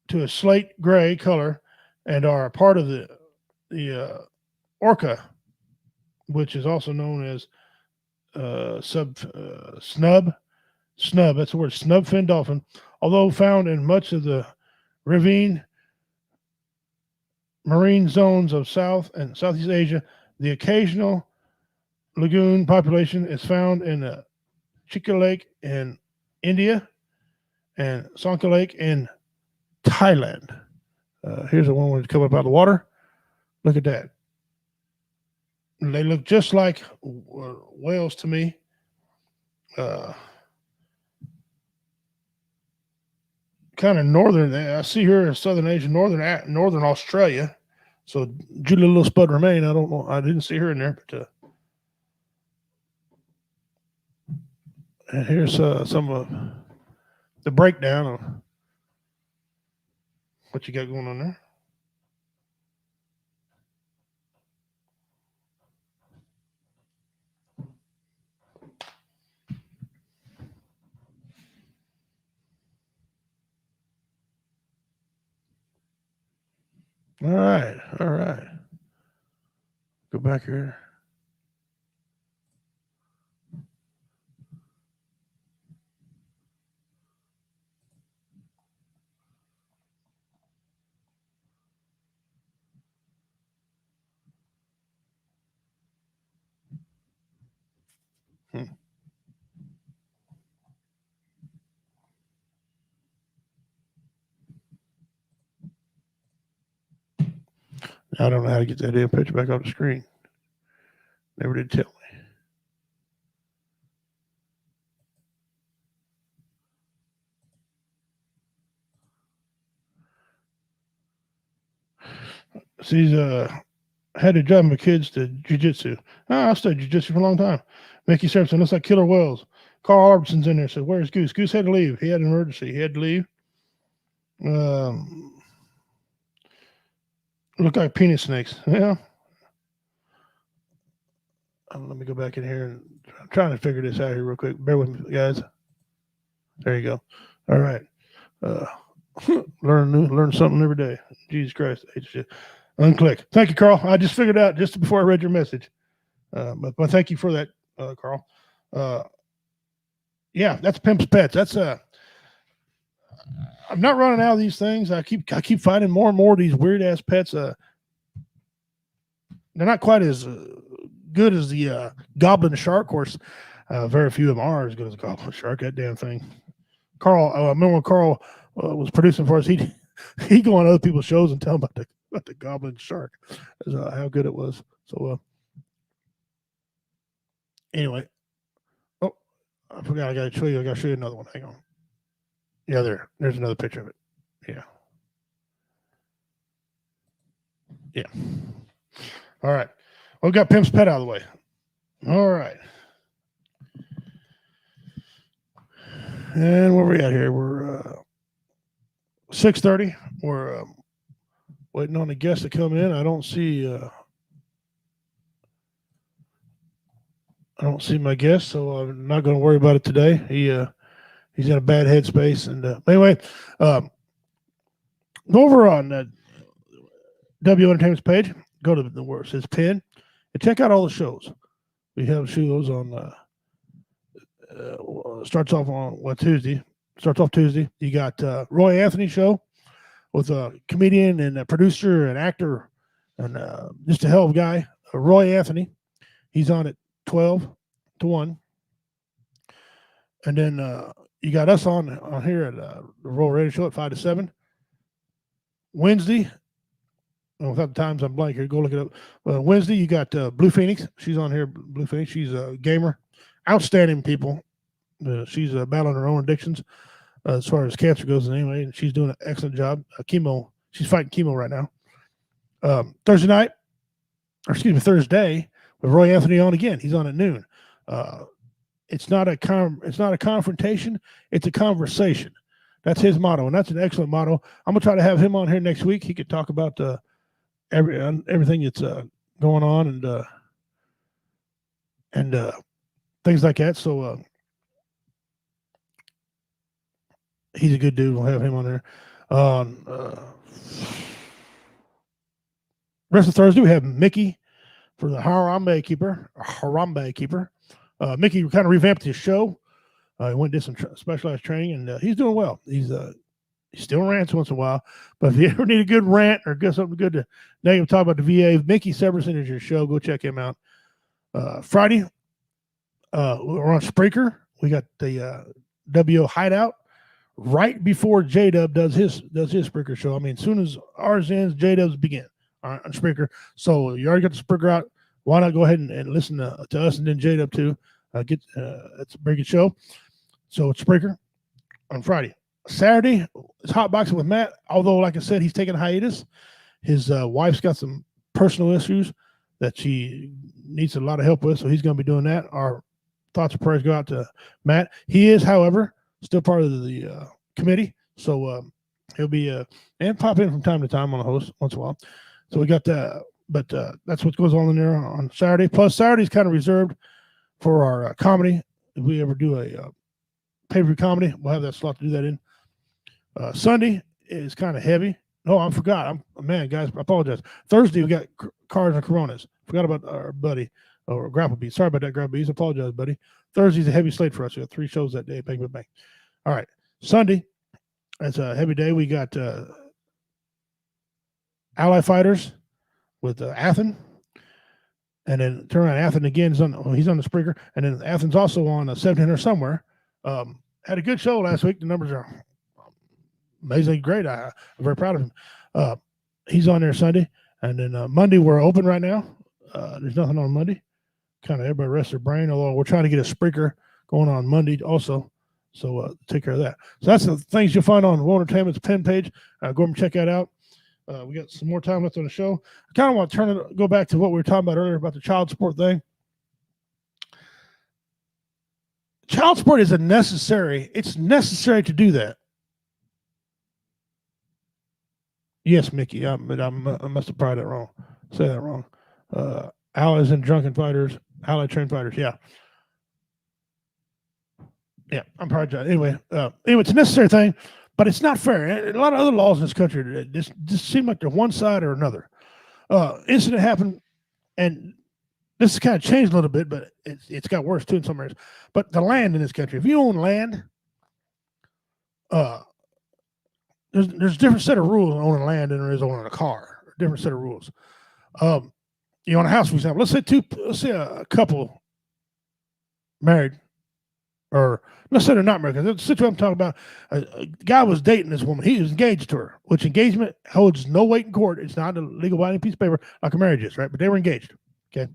Speaker 8: to a slate gray color and are a part of the orca, which is also known as snub. That's the word, snubfin dolphin. Although found in much of the ravine marine zones of South and Southeast Asia, the occasional lagoon population is found in the Chika Lake in India and Songkla Lake in Thailand. Here's the one where it's coming up out of the water. Look at that. They look just like whales to me. Kind of northern. I see here in Southern Asia, northern Australia. So Julia Little Spud Remain. I don't know. I didn't see her in there, but and here's some of the breakdown of what you got going on there. All right. Go back here. I don't know how to get that damn picture back off the screen. Never did tell me. She's had to drive my kids to jiu-jitsu. I studied jiu-jitsu for a long time. Mickey Serpson looks like Killer Whales. Carl Albertson's in there. Said, "Where's Goose? Goose had to leave. He had an emergency. He had to leave." Look like penis snakes. Yeah. Let me go back in here and I'm trying to figure this out here real quick. Bear with me, guys. There you go. All right. Learn something every day. Jesus Christ. Unclick. Thank you, Carl. I just figured out just before I read your message. But thank you for that, Carl. Yeah, that's Pimp's Pets. That's I'm not running out of these things. I keep finding more and more of these weird ass pets. They're not quite as good as the goblin shark. Of course, very few of them are as good as a goblin shark. That damn thing. Carl, I remember when Carl was producing for us. He'd go on other people's shows and tell them about the goblin shark, how good it was. So anyway, oh, I forgot. I got to show you. I got to show you another one. Hang on. Yeah, there's another picture of it. Yeah. All right. Well, we got Pimp's Pet out of the way. All right. And where we at here? We're 6:30. We're waiting on the guest to come in. I don't see my guest, so I'm not going to worry about it today. He's in a bad headspace. And anyway, go over on W Entertainment's page. Go to where it says pin and check out all the shows. We have shows on. Starts off on Tuesday. Starts off Tuesday. You got Roy Anthony show with a comedian and a producer and actor and just a hell of a guy, Roy Anthony. He's on at 12 to 1. And then you got us on here at the Royal Radio Show at 5 to 7. Wednesday, without the times I'm blank here, go look it up. Wednesday, you got Blue Phoenix. She's on here. Blue Phoenix. She's a gamer. Outstanding people. She's battling her own addictions as far as cancer goes anyway, and she's doing an excellent job. Chemo. She's fighting chemo right now. Thursday, with Roy Anthony on again. He's on at noon. It's not a confrontation. It's a conversation. That's his motto, and that's an excellent motto. I'm gonna try to have him on here next week. He could talk about everything that's going on and things like that. So he's a good dude. We'll have him on there. Rest of Thursday, we have Mickey for the Harambe Keeper. Mickey kind of revamped his show. He went and did some specialized training, and he's doing well. He still rants once in a while, but if you ever need a good rant or get something good to negative talk about the VA, Mickey Severson is your show. Go check him out. Friday, we're on Spreaker. We got the WO Hideout right before J-Dub does his Spreaker show. I mean, as soon as ours ends, J-Dub's begin on Spreaker. So you already got the Spreaker out. Why not go ahead and listen to us and then J-Dub too? It's a very good show. So it's Spreaker on Friday. Saturday, it's Hotboxing with Matt. Although, like I said, he's taking a hiatus. His wife's got some personal issues that she needs a lot of help with, so he's going to be doing that. Our thoughts and prayers go out to Matt. He is, however, still part of the committee, so he'll be and pop in from time to time on the host once in a while. So we got that, but that's what goes on in there on Saturday. Plus, Saturday's kind of reserved for our comedy. If we ever do a pay-per-view comedy, we'll have that slot to do that in. Sunday is kind of heavy. No, I forgot. Man, guys, I apologize. Thursday, we got Cars and Coronas. Forgot about our buddy, or Grapple Beats. Sorry about that, Grapple Beats. I apologize, buddy. Thursday's a heavy slate for us. We got 3 shows that day. Bang, bang, bang. All right. Sunday, that's a heavy day. We got Ally Fighters with Athen. And then turn around, Athen again. He's on the Spreaker. And then Athen's also on 1700 somewhere. Had a good show last week. The numbers are amazingly great. I'm very proud of him. He's on there Sunday. And then Monday, we're open right now. There's nothing on Monday. kind of everybody rest their brain. Although we're trying to get a Spreaker going on Monday also. So take care of that. So that's the things you'll find on World Entertainment's pin page. Go over and check that out. We got some more time left on the show. I kind of want to go back to what we were talking about earlier about the child support thing. Child support is it's necessary to do that. Yes, Mickey, I must have probably that wrong. Say that wrong. Allies and drunken fighters, allied trained fighters, yeah. Yeah, I'm probably anyway. It's a necessary thing, but it's not fair. A lot of other laws in this country just seem like they're one side or another. Incident happened, and this has kind of changed a little bit, but it's got worse too in some areas. But the land in this country, if you own land, there's a different set of rules on owning land than there is owning a car. Different set of rules. You own a house, for example. Let's say a couple married. Or let's say they're not married. The situation I'm talking about, a guy was dating this woman. He was engaged to her, which engagement holds no weight in court. It's not a legal binding piece of paper like a marriage is, right? But they were engaged. Okay.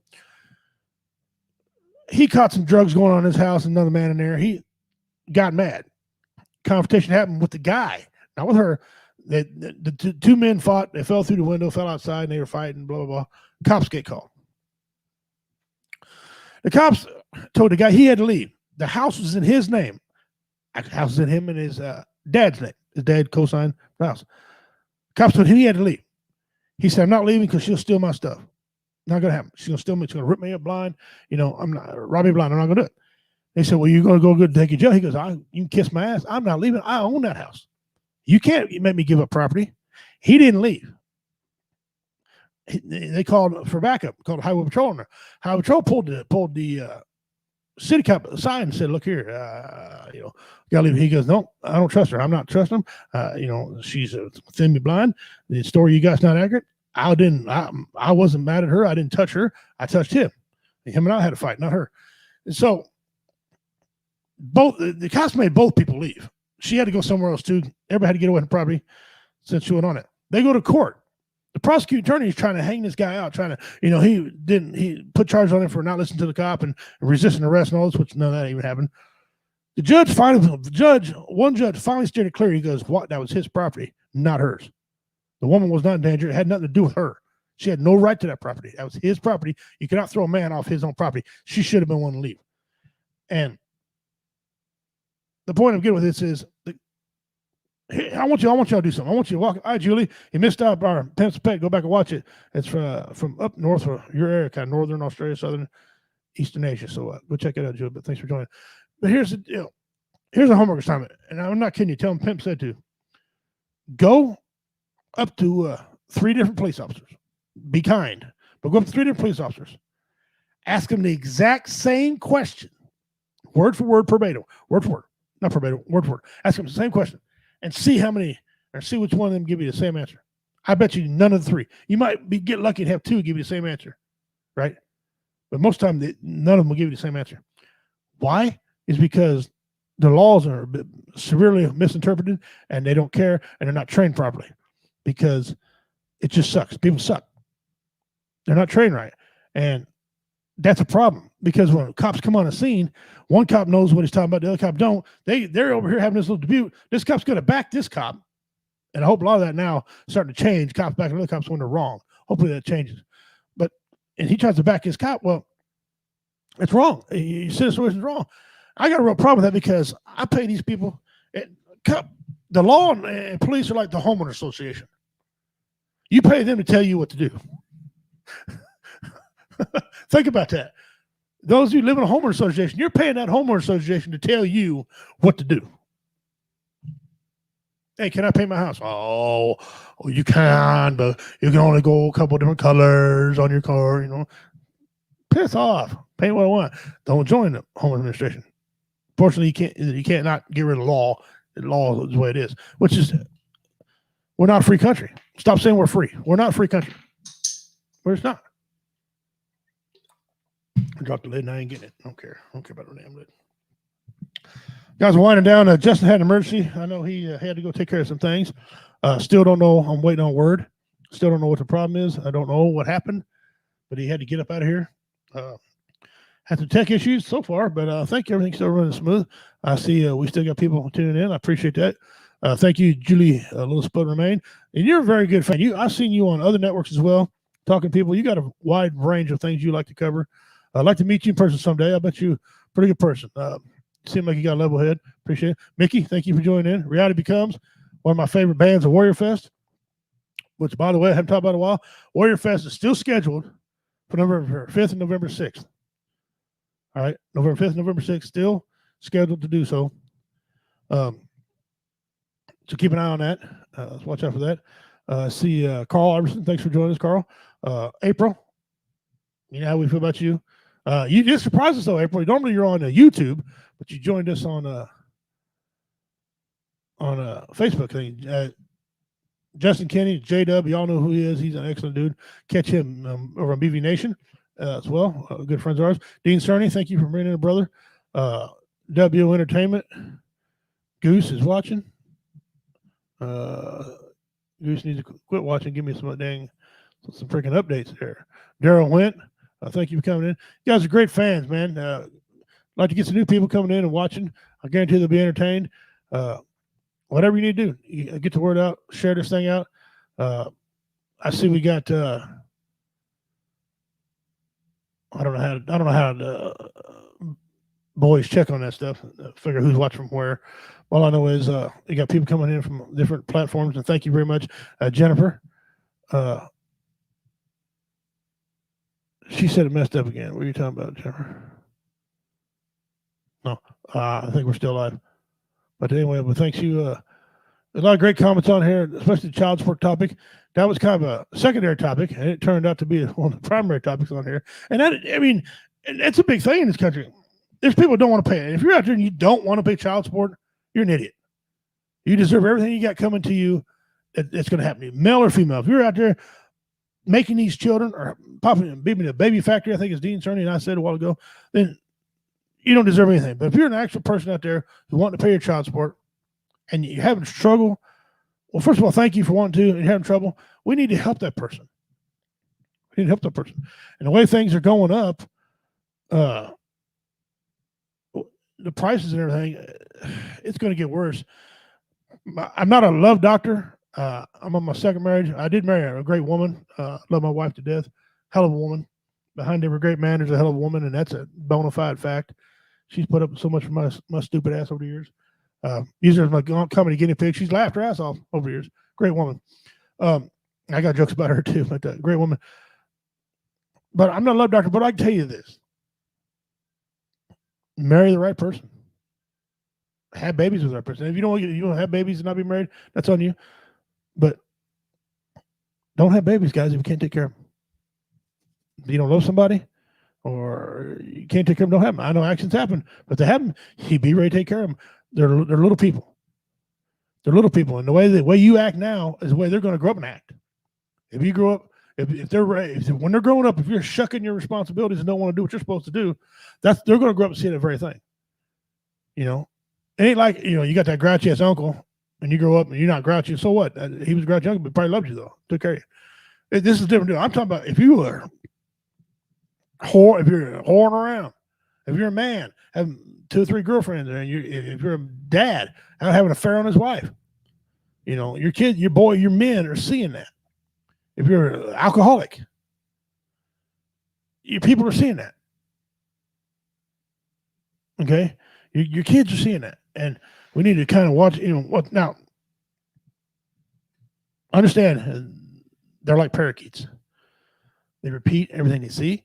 Speaker 8: He caught some drugs going on in his house, another man in there. He got mad. Confrontation happened with the guy, not with her. The two men fought. They fell through the window, fell outside, and they were fighting, blah, blah, blah. Cops get called. The cops told the guy he had to leave. The house was in his name. The house was in him and his dad's name. His dad co-signed the house. Cops told him he had to leave. He said, I'm not leaving because she'll steal my stuff. Not going to happen. She's going to steal me. She's going to rip me up blind. I'm not, rob me blind. I'm not going to do it. They said, well, you're going to go good take your jail. He goes, you can kiss my ass. I'm not leaving. I own that house. You can't make me give up property. He didn't leave. They called for backup, called Highway Patrol on there. Highway Patrol pulled the city cop aside and said, look here, gotta leave. He goes, no, I don't trust her. I'm not trusting him. She's thin me blind. The story you got's not accurate. I wasn't mad at her. I didn't touch her. I touched him. Him and I had a fight, not her. And so both the cops made both people leave. She had to go somewhere else too. Everybody had to get away from property since she went on it. They go to court. The prosecuting attorney is trying to hang this guy out, he put charges on him for not listening to the cop and resisting arrest and all this, which none of that even happened. One judge finally steered it clear. He goes, what? That was his property, not hers. The woman was not in danger. It had nothing to do with her. She had no right to that property. That was his property. You cannot throw a man off his own property. She should have been one to leave. And the point I'm getting with this is, I want y'all to do something. I want you to walk. All right, Julie, you missed out our Pimp's Pet. Go back and watch it. It's from up north of your area, kind of northern Australia, southern, eastern Asia. So go check it out, Julie. But thanks for joining. But here's a homework assignment, and I'm not kidding you. Tell them Pimp said to go up to 3 different police officers. Be kind, but go up to 3 different police officers. Ask them the exact same question, word for word, verbatim, word for word, not verbatim, word for word. Ask them the same question. And see see which one of them give you the same answer. I bet you none of the 3. You might get lucky and have 2 give you the same answer, right? But most of the time, none of them will give you the same answer. Why? Is because the laws are severely misinterpreted and they don't care and they're not trained properly because it just sucks. People suck. They're not trained right. And that's a problem because when cops come on a scene, one cop knows what he's talking about, the other cop don't. They're over here having this little dispute. This cop's going to back this cop. And I hope a lot of that now starting to change. Cops backing other cops when they're wrong. Hopefully that changes. And he tries to back his cop. Well, it's wrong. You said the situation's wrong. I got a real problem with that because I pay these people. The law and police are like the homeowner association. You pay them to tell you what to do. Think about that. Those of you who live in a homeowner association, you're paying that homeowner association to tell you what to do. Hey, can I paint my house? Oh, you can, but you can only go a couple different colors on your car, Piss off. Paint what I want. Don't join the home administration. Fortunately, you can't not get rid of the law. The law is the way it is, which is we're not a free country. Stop saying we're free. We're not a free country. We're just not. I dropped the lid and I ain't getting it. I don't care about the damn lid. Guys are winding down. Justin had an emergency. I know he had to go take care of some things. Still don't know. I'm waiting on word. Still don't know what the problem is. I don't know what happened, but he had to get up out of here. Had some tech issues so far, but I think everything's still running smooth. I see we still got people tuning in. I appreciate that. Thank you, Julie Little Spud Remain. And you're a very good fan. I've seen you on other networks as well, talking to people. You got a wide range of things you like to cover. I'd like to meet you in person someday. I bet you're a pretty good person. Seem like you got a level head. Appreciate it. Mickey, thank you for joining in. Reality Becomes, one of my favorite bands of Warrior Fest, which, by the way, I haven't talked about in a while. Warrior Fest is still scheduled for November 5th and November 6th. All right, November 5th, November 6th, still scheduled to do so. So keep an eye on that. Let's watch out for that. See Carl Iverson. Thanks for joining us, Carl. April, you know how we feel about you. You just surprised us, though, April. Normally you're on YouTube, but you joined us on a Facebook thing. Justin Kenny, J-Dub, y'all know who he is. He's an excellent dude. Catch him over on BV Nation as well. Good friends of ours. Dean Cerny, thank you for bringing in a brother. W Entertainment. Goose is watching. Goose needs to quit watching. Give me some freaking updates there. Daryl Went, thank you for coming in. You guys are great fans, man. Like to get some new people coming in and watching. I guarantee they'll be entertained. Whatever you need to do, get the word out, share this thing out. I see we got. I don't know how to boys check on that stuff. Figure who's watching from where. All I know is you got people coming in from different platforms, and thank you very much, Jennifer. She said it messed up again. What are you talking about, Jennifer? No, I think we're still live. But anyway, but thanks you. A lot of great comments on here, especially the child support topic. That was kind of a secondary topic, and it turned out to be one of the primary topics on here. And that, I mean, it's a big thing in this country. There's people who don't want to pay it. If you're out there and you don't want to pay child support, you're an idiot. You deserve everything you got coming to you. It's going to happen to you, male or female. If you're out there making these children or popping a baby factory, I think as Dean Cerny and I said a while ago, then you don't deserve anything. But if you're an actual person out there who wants to pay your child support and you're having a struggle, well, first of all, thank you for wanting to, and you're having trouble. We need to help that person. We need to help that person. And the way things are going up, the prices and everything, it's going to get worse. I'm not a love doctor. I'm on my second marriage. I did marry a great woman. Love my wife to death. Hell of a woman. Behind every great man, there's a hell of a woman, and that's a bona fide fact. She's put up so much for my stupid ass over the years. Used her as my comedy guinea pig. She's laughed her ass off over the years. Great woman. I got jokes about her too, but great woman. But I'm not a love doctor, but I can tell you this. Marry the right person. Have babies with the right person. If you don't have babies and not be married, that's on you. But don't have babies, guys, if you can't take care of them. If you don't love somebody or you can't take care of them, don't have them. I know actions happen, but if they have them, you be ready to take care of them. They're little people. They're little people. And the way you act now is the way they're going to grow up and act. If you grow up, when they're growing up, if you're shucking your responsibilities and don't want to do what you're supposed to do, they're going to grow up and see that very thing. You know, it ain't like, you got that grouchy ass uncle and you grow up and you're not grouchy. So what? He was a grouchy uncle, but probably loved you though. Took care of you. This is a different deal. I'm talking about if you are if you're whoring around, if you're a man, having 2 or 3 girlfriends, and if you're a dad, having an affair on his wife, your kid, your boy, your men are seeing that. If you're an alcoholic, your people are seeing that. Okay, your kids are seeing that, and we need to kind of watch. What now? Understand, they're like parakeets. They repeat everything they see,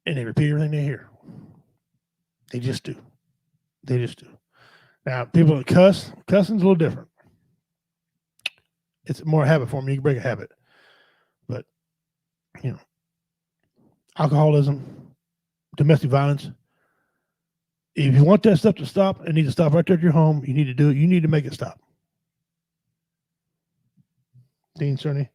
Speaker 8: and they repeat everything they hear. They just do. They just do. Now, people that cussing's a little different. It's more a habit form. You can break a habit. But, alcoholism, domestic violence, if you want that stuff to stop, it needs to stop right there at your home. You need to do it. You need to make it stop. Dean Cerny.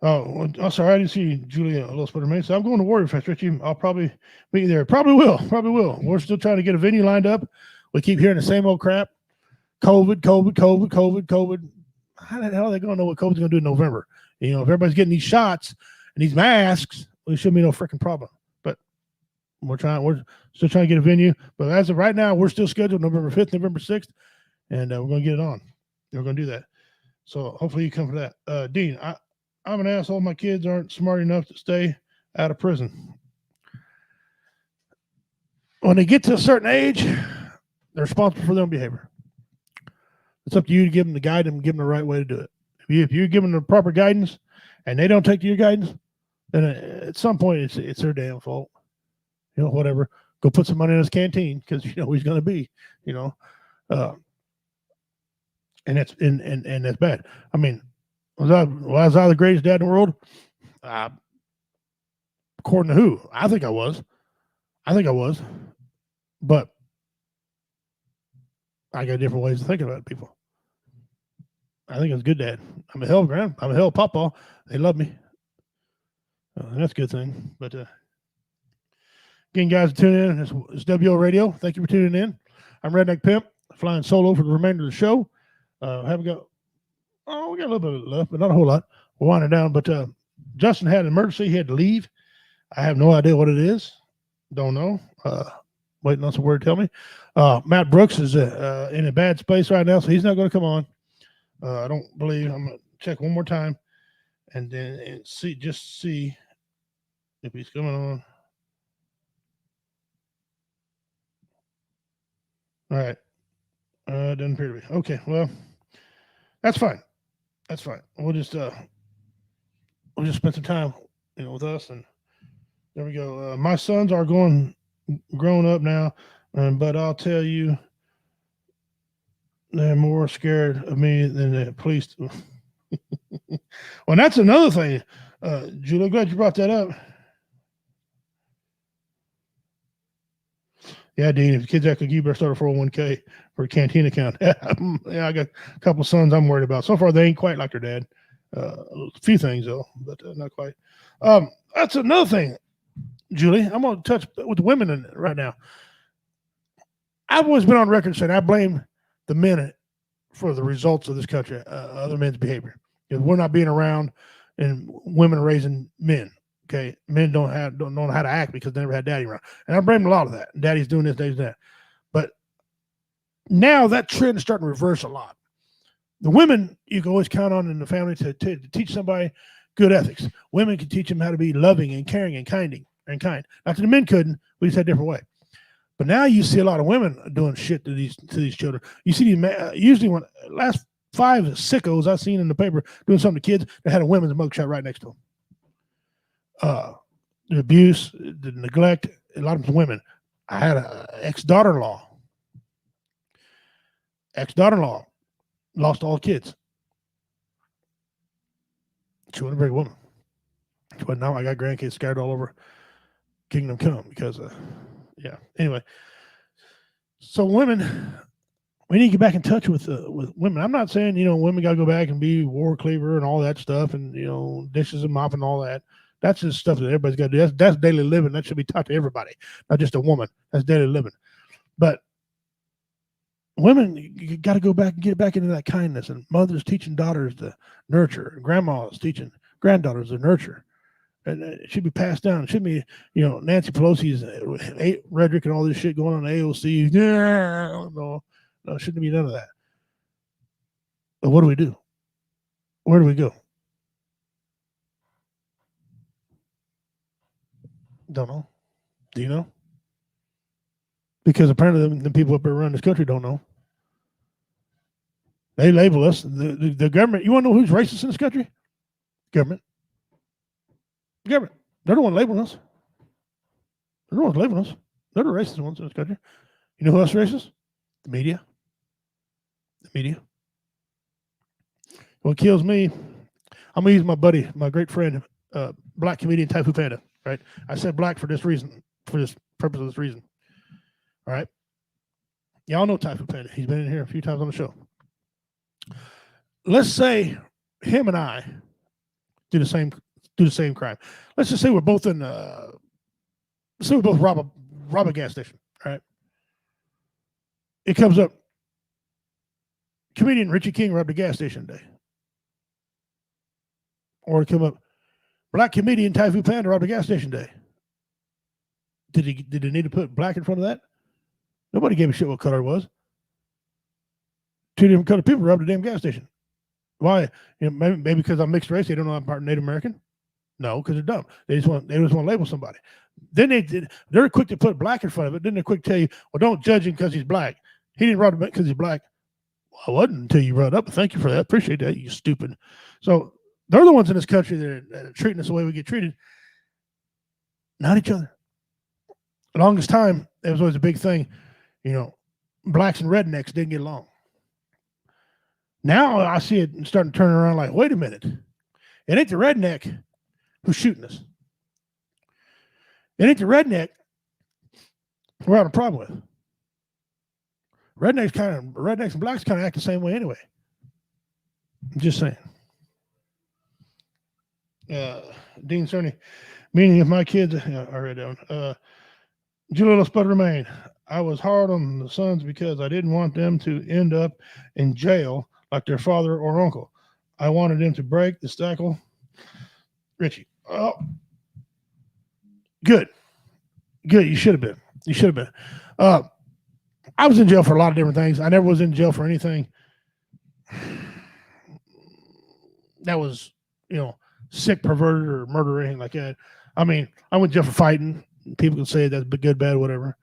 Speaker 8: Oh, sorry, I didn't see Julia a little splitter mate. So I'm going to Warrior Fest, Richie. I'll probably be there. Probably will. We're still trying to get a venue lined up. We keep hearing the same old crap. COVID. How the hell are they going to know what COVID's going to do in November? If everybody's getting these shots and these masks, well, there shouldn't be no freaking problem. But We're still trying to get a venue, but as of right now, we're still scheduled November 5th, November 6th, and we're going to get it on. We're going to do that. So hopefully you come for that. Dean, I'm an asshole. My kids aren't smart enough to stay out of prison. When they get to a certain age, they're responsible for their own behavior. It's up to you to give them the guidance and give them the right way to do it. If you give them the proper guidance and they don't take to your guidance, then at some point it's their damn fault. You know, whatever. Go put some money in his canteen because you know he's going to be. You know, and that's and that's bad. I mean, was I the greatest dad in the world? According to who? I think I was. But I got different ways of thinking about people. I think I was a good dad. I'm a hell of grand. I'm a hell of papa. They love me. That's a good thing. But again, guys, tuning in. It's WO Radio. Thank you for tuning in. I'm Redneck Pimp, flying solo for the remainder of the show. We got a little bit left, but not a whole lot. We're winding down. But Justin had an emergency. He had to leave. I have no idea what it is. Don't know. Waiting on some word to tell me. Matt Brooks is in a bad space right now, so he's not going to come on. I don't believe. I'm going to check one more time and then see if he's coming on. All right. Doesn't appear to be. Okay, well, that's fine. That's fine. We'll just spend some time, with us, and there we go. My sons are grown up now, but I'll tell you, they're more scared of me than the police. Well, that's another thing, Julie. Glad you brought that up. Yeah, Dean, if the kids act like you, better start a 401k for a canteen account. Yeah, I got a couple of sons I'm worried about. So far, they ain't quite like their dad. A few things, though, but not quite. That's another thing, Julie. I'm going to touch with women right now. I've always been on record saying I blame the men for the results of this country, other men's behavior. Because we're not being around and women are raising men. Okay, men don't know how to act because they never had daddy around, and I blame a lot of that. Daddy's doing this, daddy's that, but now that trend is starting to reverse a lot. The women you can always count on in the family to teach somebody good ethics. Women can teach them how to be loving and caring and kind. Not that the men couldn't, we just had a different way. But now you see a lot of women doing shit to these children. You see these usually when last 5 sickos I've seen in the paper doing something to kids that had a women's mugshot right next to them. The abuse, the neglect, a lot of them women. I had an ex-daughter-in-law lost all kids. She wasn't a very woman. She wasn't. Now I got grandkids scattered all over Kingdom Come because, Anyway, so women, we need to get back in touch with women. I'm not saying women got to go back and be war cleaver and all that stuff, and dishes and mopping and all that. That's just stuff that everybody's got to do. That's daily living. That should be taught to everybody, not just a woman. That's daily living. But women, you got to go back and get back into that kindness. And mothers teaching daughters to nurture. Grandmas teaching granddaughters to nurture. And it should be passed down. It shouldn't be, Nancy Pelosi's rhetoric and all this shit going on in AOC. No, it shouldn't be none of that. But what do we do? Where do we go? Don't know. Do you know? Because apparently the people up there around this country don't know. They label us. The government. You want to know who's racist in this country? Government. Government. They're the one labeling us. They're the ones labeling us. They're the racist ones in this country. You know who else is racist? The media. The media. What kills me, I'm going to use my buddy, my great friend, black comedian Typhoon Panda. Right? I said black for this reason, for this purpose of this reason. All right. Y'all know Typhoon Panda. He's been in here a few times on the show. Let's say him and I do the same crime. Let's just say we're both in let's say we both rob a gas station. All right. It comes up. Comedian Richie King robbed a gas station today. Or it come up. Black comedian Typhoon Panda robbed a gas station day. Did they need to put black in front of that? Nobody gave a shit what color it was. 2 different colored people robbed a damn gas station. Why? Maybe because I'm mixed race, they don't know I'm part Native American. No, because they're dumb. They just want to label somebody. Then they're quick to put black in front of it. Then they're quick to tell you, well, don't judge him because he's black. He didn't rob him because he's black. Well, I wasn't until you brought it up. Thank you for that. Appreciate that, you stupid. So they're the ones in this country that are treating us the way we get treated, not each other. The longest time, it was always a big thing. Blacks and rednecks didn't get along. Now I see it starting to turn around like, wait a minute. It ain't the redneck who's shooting us. It ain't the redneck we're having a problem with. Rednecks and blacks kind of act the same way anyway. I'm just saying. Dean Cerny, meaning if my kids, I read that one. Julio Spud Remain. I was hard on the sons because I didn't want them to end up in jail like their father or uncle. I wanted them to break the shackle. Richie. Oh, good. You should have been. I was in jail for a lot of different things. I never was in jail for anything that was, sick, perverted, or murder or anything like that. I mean, I went to jail for fighting. People can say that's good, bad, whatever.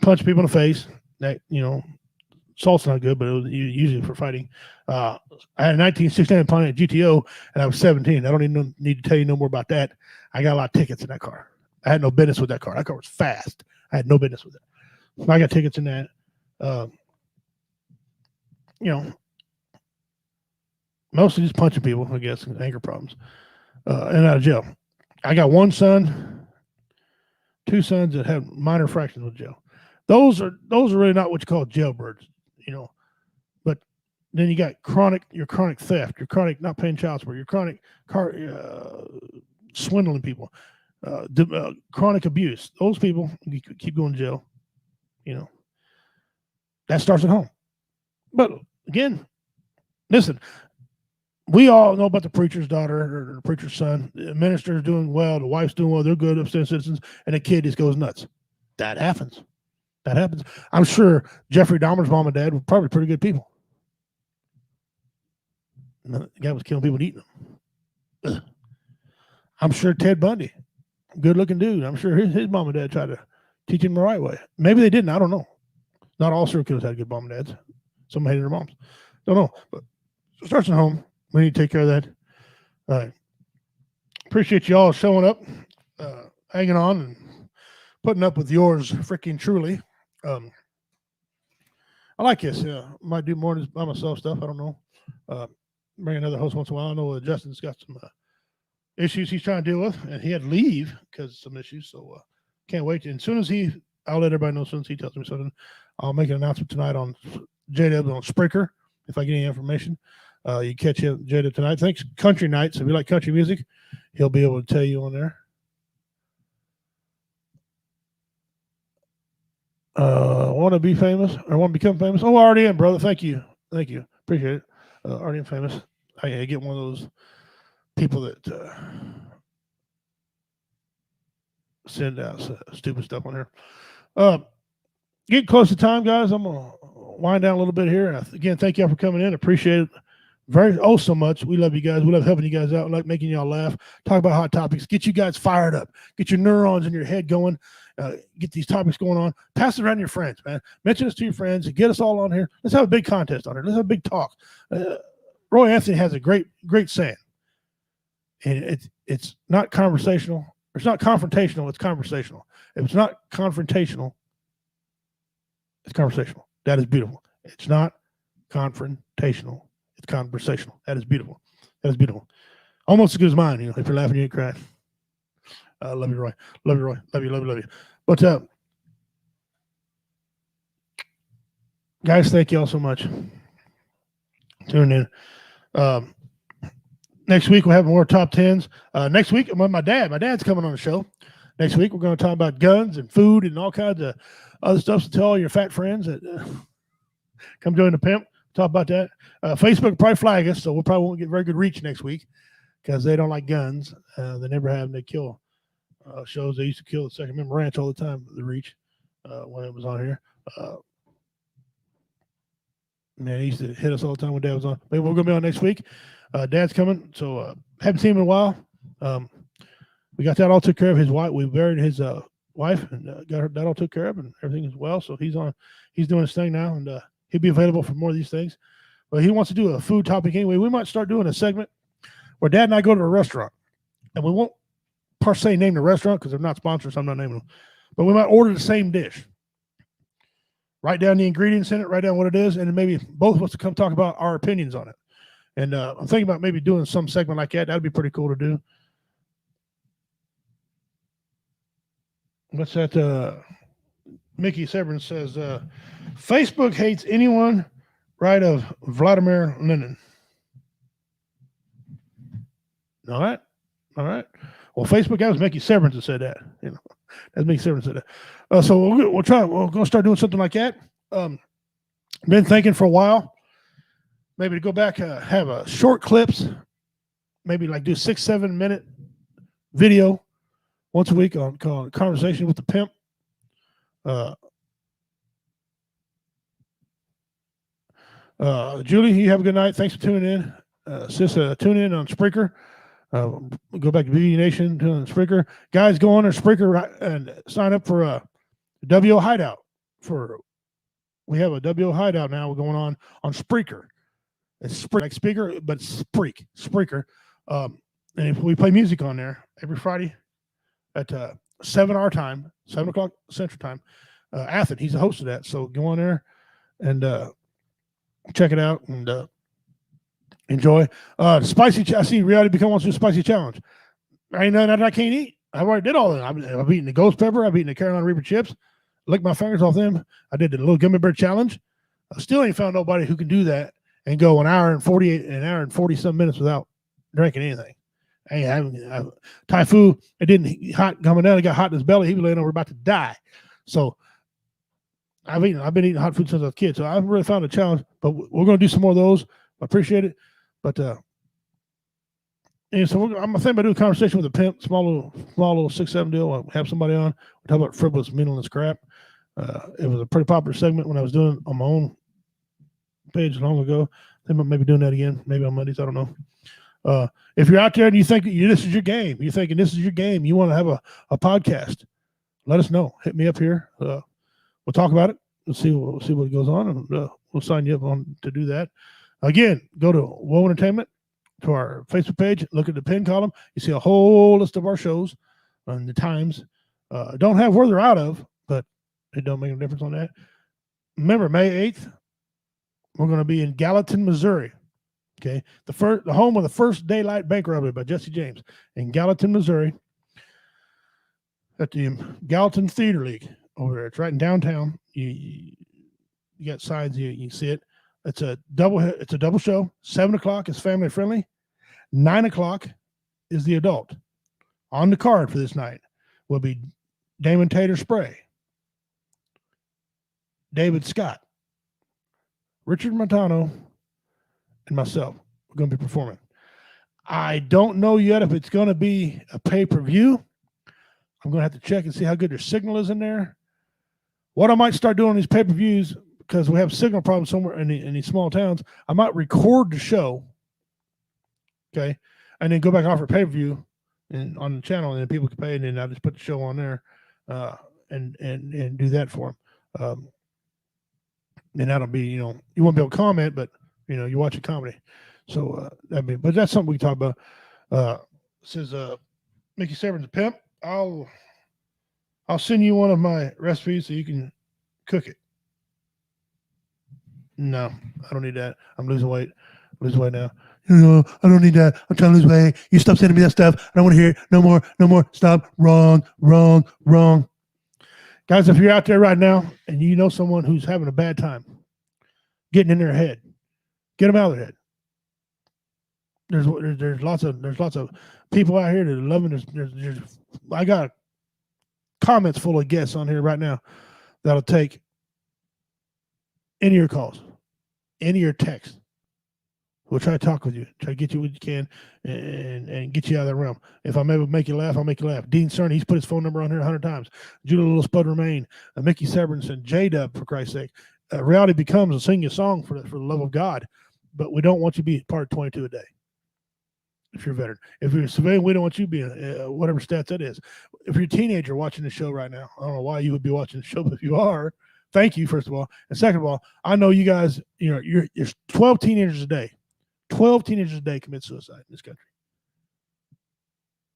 Speaker 8: Punch people in the face. That, assault's not good, but it was usually for fighting. I had a 1969 Pontiac GTO, and I was 17. I don't even need to tell you no more about that. I got a lot of tickets in that car. I had no business with that car. That car was fast. I had no business with it. I got tickets in that. Mostly just punching people, I guess, and anger problems, and out of jail. I got 1 son, 2 sons that have minor fractions with jail. Those are really not what you call jailbirds, But then you got your chronic theft, your chronic not paying child support, your chronic swindling people, chronic abuse. Those people you keep going to jail. That starts at home. But again, listen. We all know about the preacher's daughter or the preacher's son. The minister's doing well, the wife's doing well, they're good, upstanding citizens, and the kid just goes nuts. That happens. I'm sure Jeffrey Dahmer's mom and dad were probably pretty good people. The guy was killing people and eating them. Ugh. I'm sure Ted Bundy, good-looking dude, I'm sure his mom and dad tried to teach him the right way. Maybe they didn't. I don't know. Not all serial killers had good mom and dads. Some hated their moms. Don't know. But it starts at home. We need to take care of that. All right. Appreciate you all showing up, hanging on, and putting up with yours freaking truly. I like this. Might do more by myself stuff. I don't know. Bring another host once in a while. I know Justin's got some issues he's trying to deal with, and he had to leave because of some issues. So can't wait. And as soon as I'll let everybody know as soon as he tells me something. I'll make an announcement tonight on JW on Spreaker if I get any information. You catch him, Jada, tonight. Thanks, Country Nights. If you like country music, he'll be able to tell you on there. Want to be famous or want to become famous? Oh, I already am, brother. Thank you. Appreciate it. Already am famous. I get one of those people that send out stupid stuff on here. Getting close to time, guys. I'm going to wind down a little bit here. Again, thank y'all for coming in. Appreciate it so much. We love you guys. We love helping you guys out. We like making y'all laugh. Talk about hot topics. Get you guys fired up. Get your neurons in your head going. Get these topics going on. Pass it around to your friends, man. Mention us to your friends. Get us all on here. Let's have a big contest on here. Let's have a big talk. Roy Anthony has a great saying. And it's not conversational. It's not confrontational. It's conversational. If it's not confrontational, it's conversational. That is beautiful. It's not confrontational. It's conversational. That is beautiful. Almost as good as mine. If you're laughing, you ain't crying. Love you, Roy. Love you, Roy. Love you. But guys, thank you all so much. Tune in. Next week we'll have more top 10s. Next week I'm with my dad. My dad's coming on the show. Next week we're going to talk about guns and food and all kinds of other stuff. So tell all your fat friends that come join the pimp. Talk about that. Facebook will probably flag us, so we probably won't get very good reach next week because they don't like guns. They never have them. They kill shows. They used to kill the Second Amendment Ranch all the time, the Reach, when it was on here. Man, he used to hit us all the time when Dad was on. Maybe we're going to be on next week. Dad's coming, so haven't seen him in a while. We got that all took care of. His wife, we buried his wife, and got that all took care of, and everything is well. So he's on. He's doing his thing now, and he'll be available for more of these things. But he wants to do a food topic anyway. We might start doing a segment where Dad and I go to a restaurant, and we won't per se name the restaurant because they're not sponsors. So I'm not naming them, but we might order the same dish. Write down the ingredients in it, write down what it is, and then maybe both of us to come talk about our opinions on it. And I'm thinking about maybe doing some segment like that. That'd be pretty cool to do. What's that? Mickey Severance says, Facebook hates anyone right of Vladimir Lenin. All right. All right. Well, Facebook, that was Mickey Severance that said that. You know, that's Mickey Severance said that. So we'll try. We're going to start doing something like that. Been thinking for a while, maybe to go back, have a short clips, maybe like do 6-7 minute video once a week on Conversation with the Pimp. Julie, you have a good night. Thanks for tuning in. Sis, tune in on Spreaker. Go back to BB Nation, tune in Spreaker. Guys, go on to Spreaker and sign up for WO Hideout. We have a WO Hideout now. We're going on Spreaker. It's like speaker, but Spreaker. And if we play music on there every Friday at 7 our time, 7 o'clock Central Time. Athen, he's the host of that. So go on there and check it out and enjoy. Spicy. I see Reality Become wants to do a spicy challenge. I ain't nothing that I can't eat. I've already did all that. I've eaten the ghost pepper. I've eaten the Carolina Reaper chips. Licked my fingers off them. I did the little gummy bear challenge. I still ain't found nobody who can do that and go an hour and 40 some minutes without drinking anything. Thai food, it didn't hot coming down. It got hot in his belly. He was laying over about to die. So I've been eating hot food since I was a kid. So I've really found a challenge. But we're going to do some more of those. I appreciate it. But and so I'm thinking about doing a Conversation with a Pimp, small little 6-7 deal. I'll have somebody on. We'll talk about frivolous, meaningless crap. It was a pretty popular segment when I was doing it on my own page long ago. I think I'm maybe doing that again, maybe on Mondays. I don't know. If you're out there and you think this is your game, you want to have a podcast, let us know. Hit me up here. We'll talk about it. We'll see what goes on, and we'll sign you up on to do that. Again, go to WO Entertainment, to our Facebook page, look at the pin column. You see a whole list of our shows and the times. Don't have where they're out of, but it don't make a difference on that. Remember, May 8th, we're going to be in Gallatin, Missouri. Okay, the home of the first daylight bank robbery by Jesse James in Gallatin, Missouri, at the Gallatin Theater League over there. It's right in downtown. You got signs. You see it. It's a double show. 7 o'clock is family friendly. 9 o'clock is the adult. On the card for this night will be Damon Tater Spray, David Scott, Richard Montano, and myself. We're going to be performing. I don't know yet if it's going to be a pay-per-view. I'm going to have to check and see how good their signal is in there. What I might start doing these pay-per-views, because we have signal problems somewhere in these small towns, I might record the show, okay, and then go back and offer pay-per-view and on the channel, and then people can pay, and then I'll just put the show on there and do that for them. And that'll be, you won't be able to comment, but you watch a comedy. So but that's something we can talk about. Says Mickey Severance, Pimp. I'll send you one of my recipes so you can cook it. No, I don't need that. I'm losing weight. Now. I don't need that. I'm trying to lose weight. You stop sending me that stuff. I don't want to hear it. No more. Stop. Wrong. Guys, if you're out there right now and you know someone who's having a bad time getting in their head, get them out of their head. There's lots of people out here that are loving this. I got comments full of guests on here right now that'll take any of your calls, any of your texts. We'll try to talk with you, try to get you what you can, and get you out of that realm. If I'm able to make you laugh, I'll make you laugh. Dean Cerny, he's put his phone number on here 100 times. Judah Little Spud Remain, Mickey Severinson, J-Dub, for Christ's sake. Reality becomes a sing a song for the love of God, but we don't want you to be part of 22 a day. If you're a veteran, if you're a civilian, we don't want you being whatever stats that is. If you're a teenager watching the show right now, I don't know why you would be watching the show, but if you are, thank you, first of all. And second of all, I know you guys, you're 12 teenagers a day. 12 teenagers a day commit suicide in this country.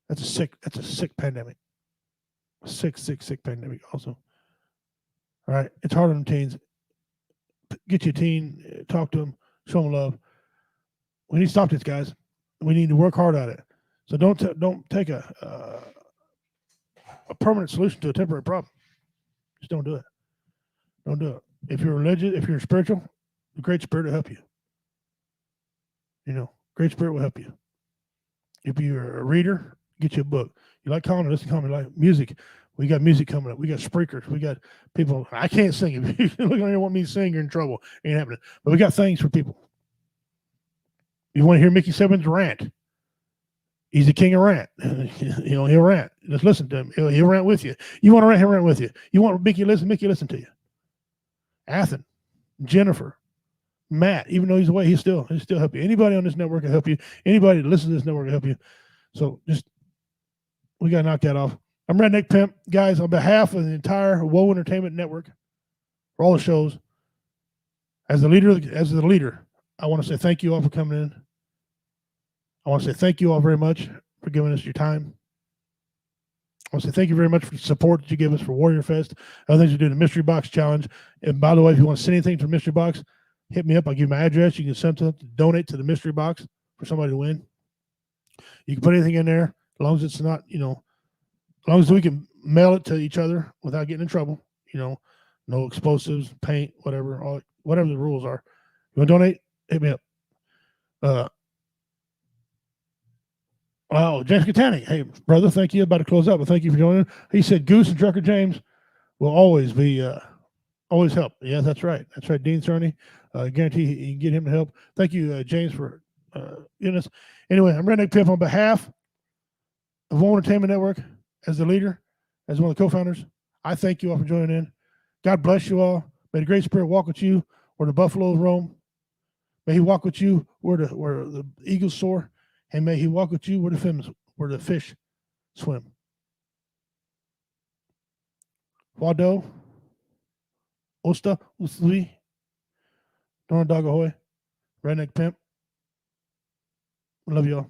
Speaker 8: That's a sick pandemic. Sick pandemic also. All right. It's hard on teens. Get your teen, talk to them, show them love. We need to stop this, guys. We need to work hard at it. So don't take a permanent solution to a temporary problem. Just don't do it. Don't do it. If you're religious, if you're spiritual, the Great Spirit will help you. Great Spirit will help you. If you're a reader, get you a book. You like comedy, listen to comedy. Like music, we got music coming up. We got speakers. We got people. I can't sing. If you look on here, want me to sing, you're in trouble. Ain't happening. But we got things for people. You want to hear Mickey Severin's rant? He's the king of rant. He'll rant. Just listen to him. He'll rant with you. You want to rant, he'll rant with you. You want Mickey listen to you. Athen, Jennifer, Matt, even though he's away, he'll still help you. Anybody on this network will help you. Anybody that listens to this network will help you. So we got to knock that off. I'm Redneck Pimp. Guys, on behalf of the entire Woe Entertainment Network, for all the shows, as the leader, I want to say thank you all for coming in. I want to say thank you all very much for giving us your time. I want to say thank you very much for the support that you give us for Warrior Fest. Other things we do, the Mystery Box Challenge. And by the way, if you want to send anything to Mystery Box, hit me up. I'll give you my address. You can send something to donate to the Mystery Box for somebody to win. You can put anything in there as long as it's not, as long as we can mail it to each other without getting in trouble. No explosives, paint, whatever the rules are. You want to donate? Hit me up. James Catani. Hey, brother, thank you. About to close up, but thank you for joining. He said Goose and Trucker James will always help. Yeah, that's right. That's right. Dean Cerny. Guarantee you can get him to help. Thank you, James, for getting us. Anyway, I'm Redneck Pimp on behalf of Woe Entertainment Network, as the leader, as one of the co-founders. I thank you all for joining in. God bless you all. May the Great Spirit walk with you where the buffaloes roam. May he walk with you where the eagles soar. And may he walk with you where the fish swim. Wado, Osta, Usui, Dog Ahoy, Redneck Pimp. I love y'all.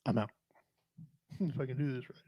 Speaker 8: I'm out. If I can do this right.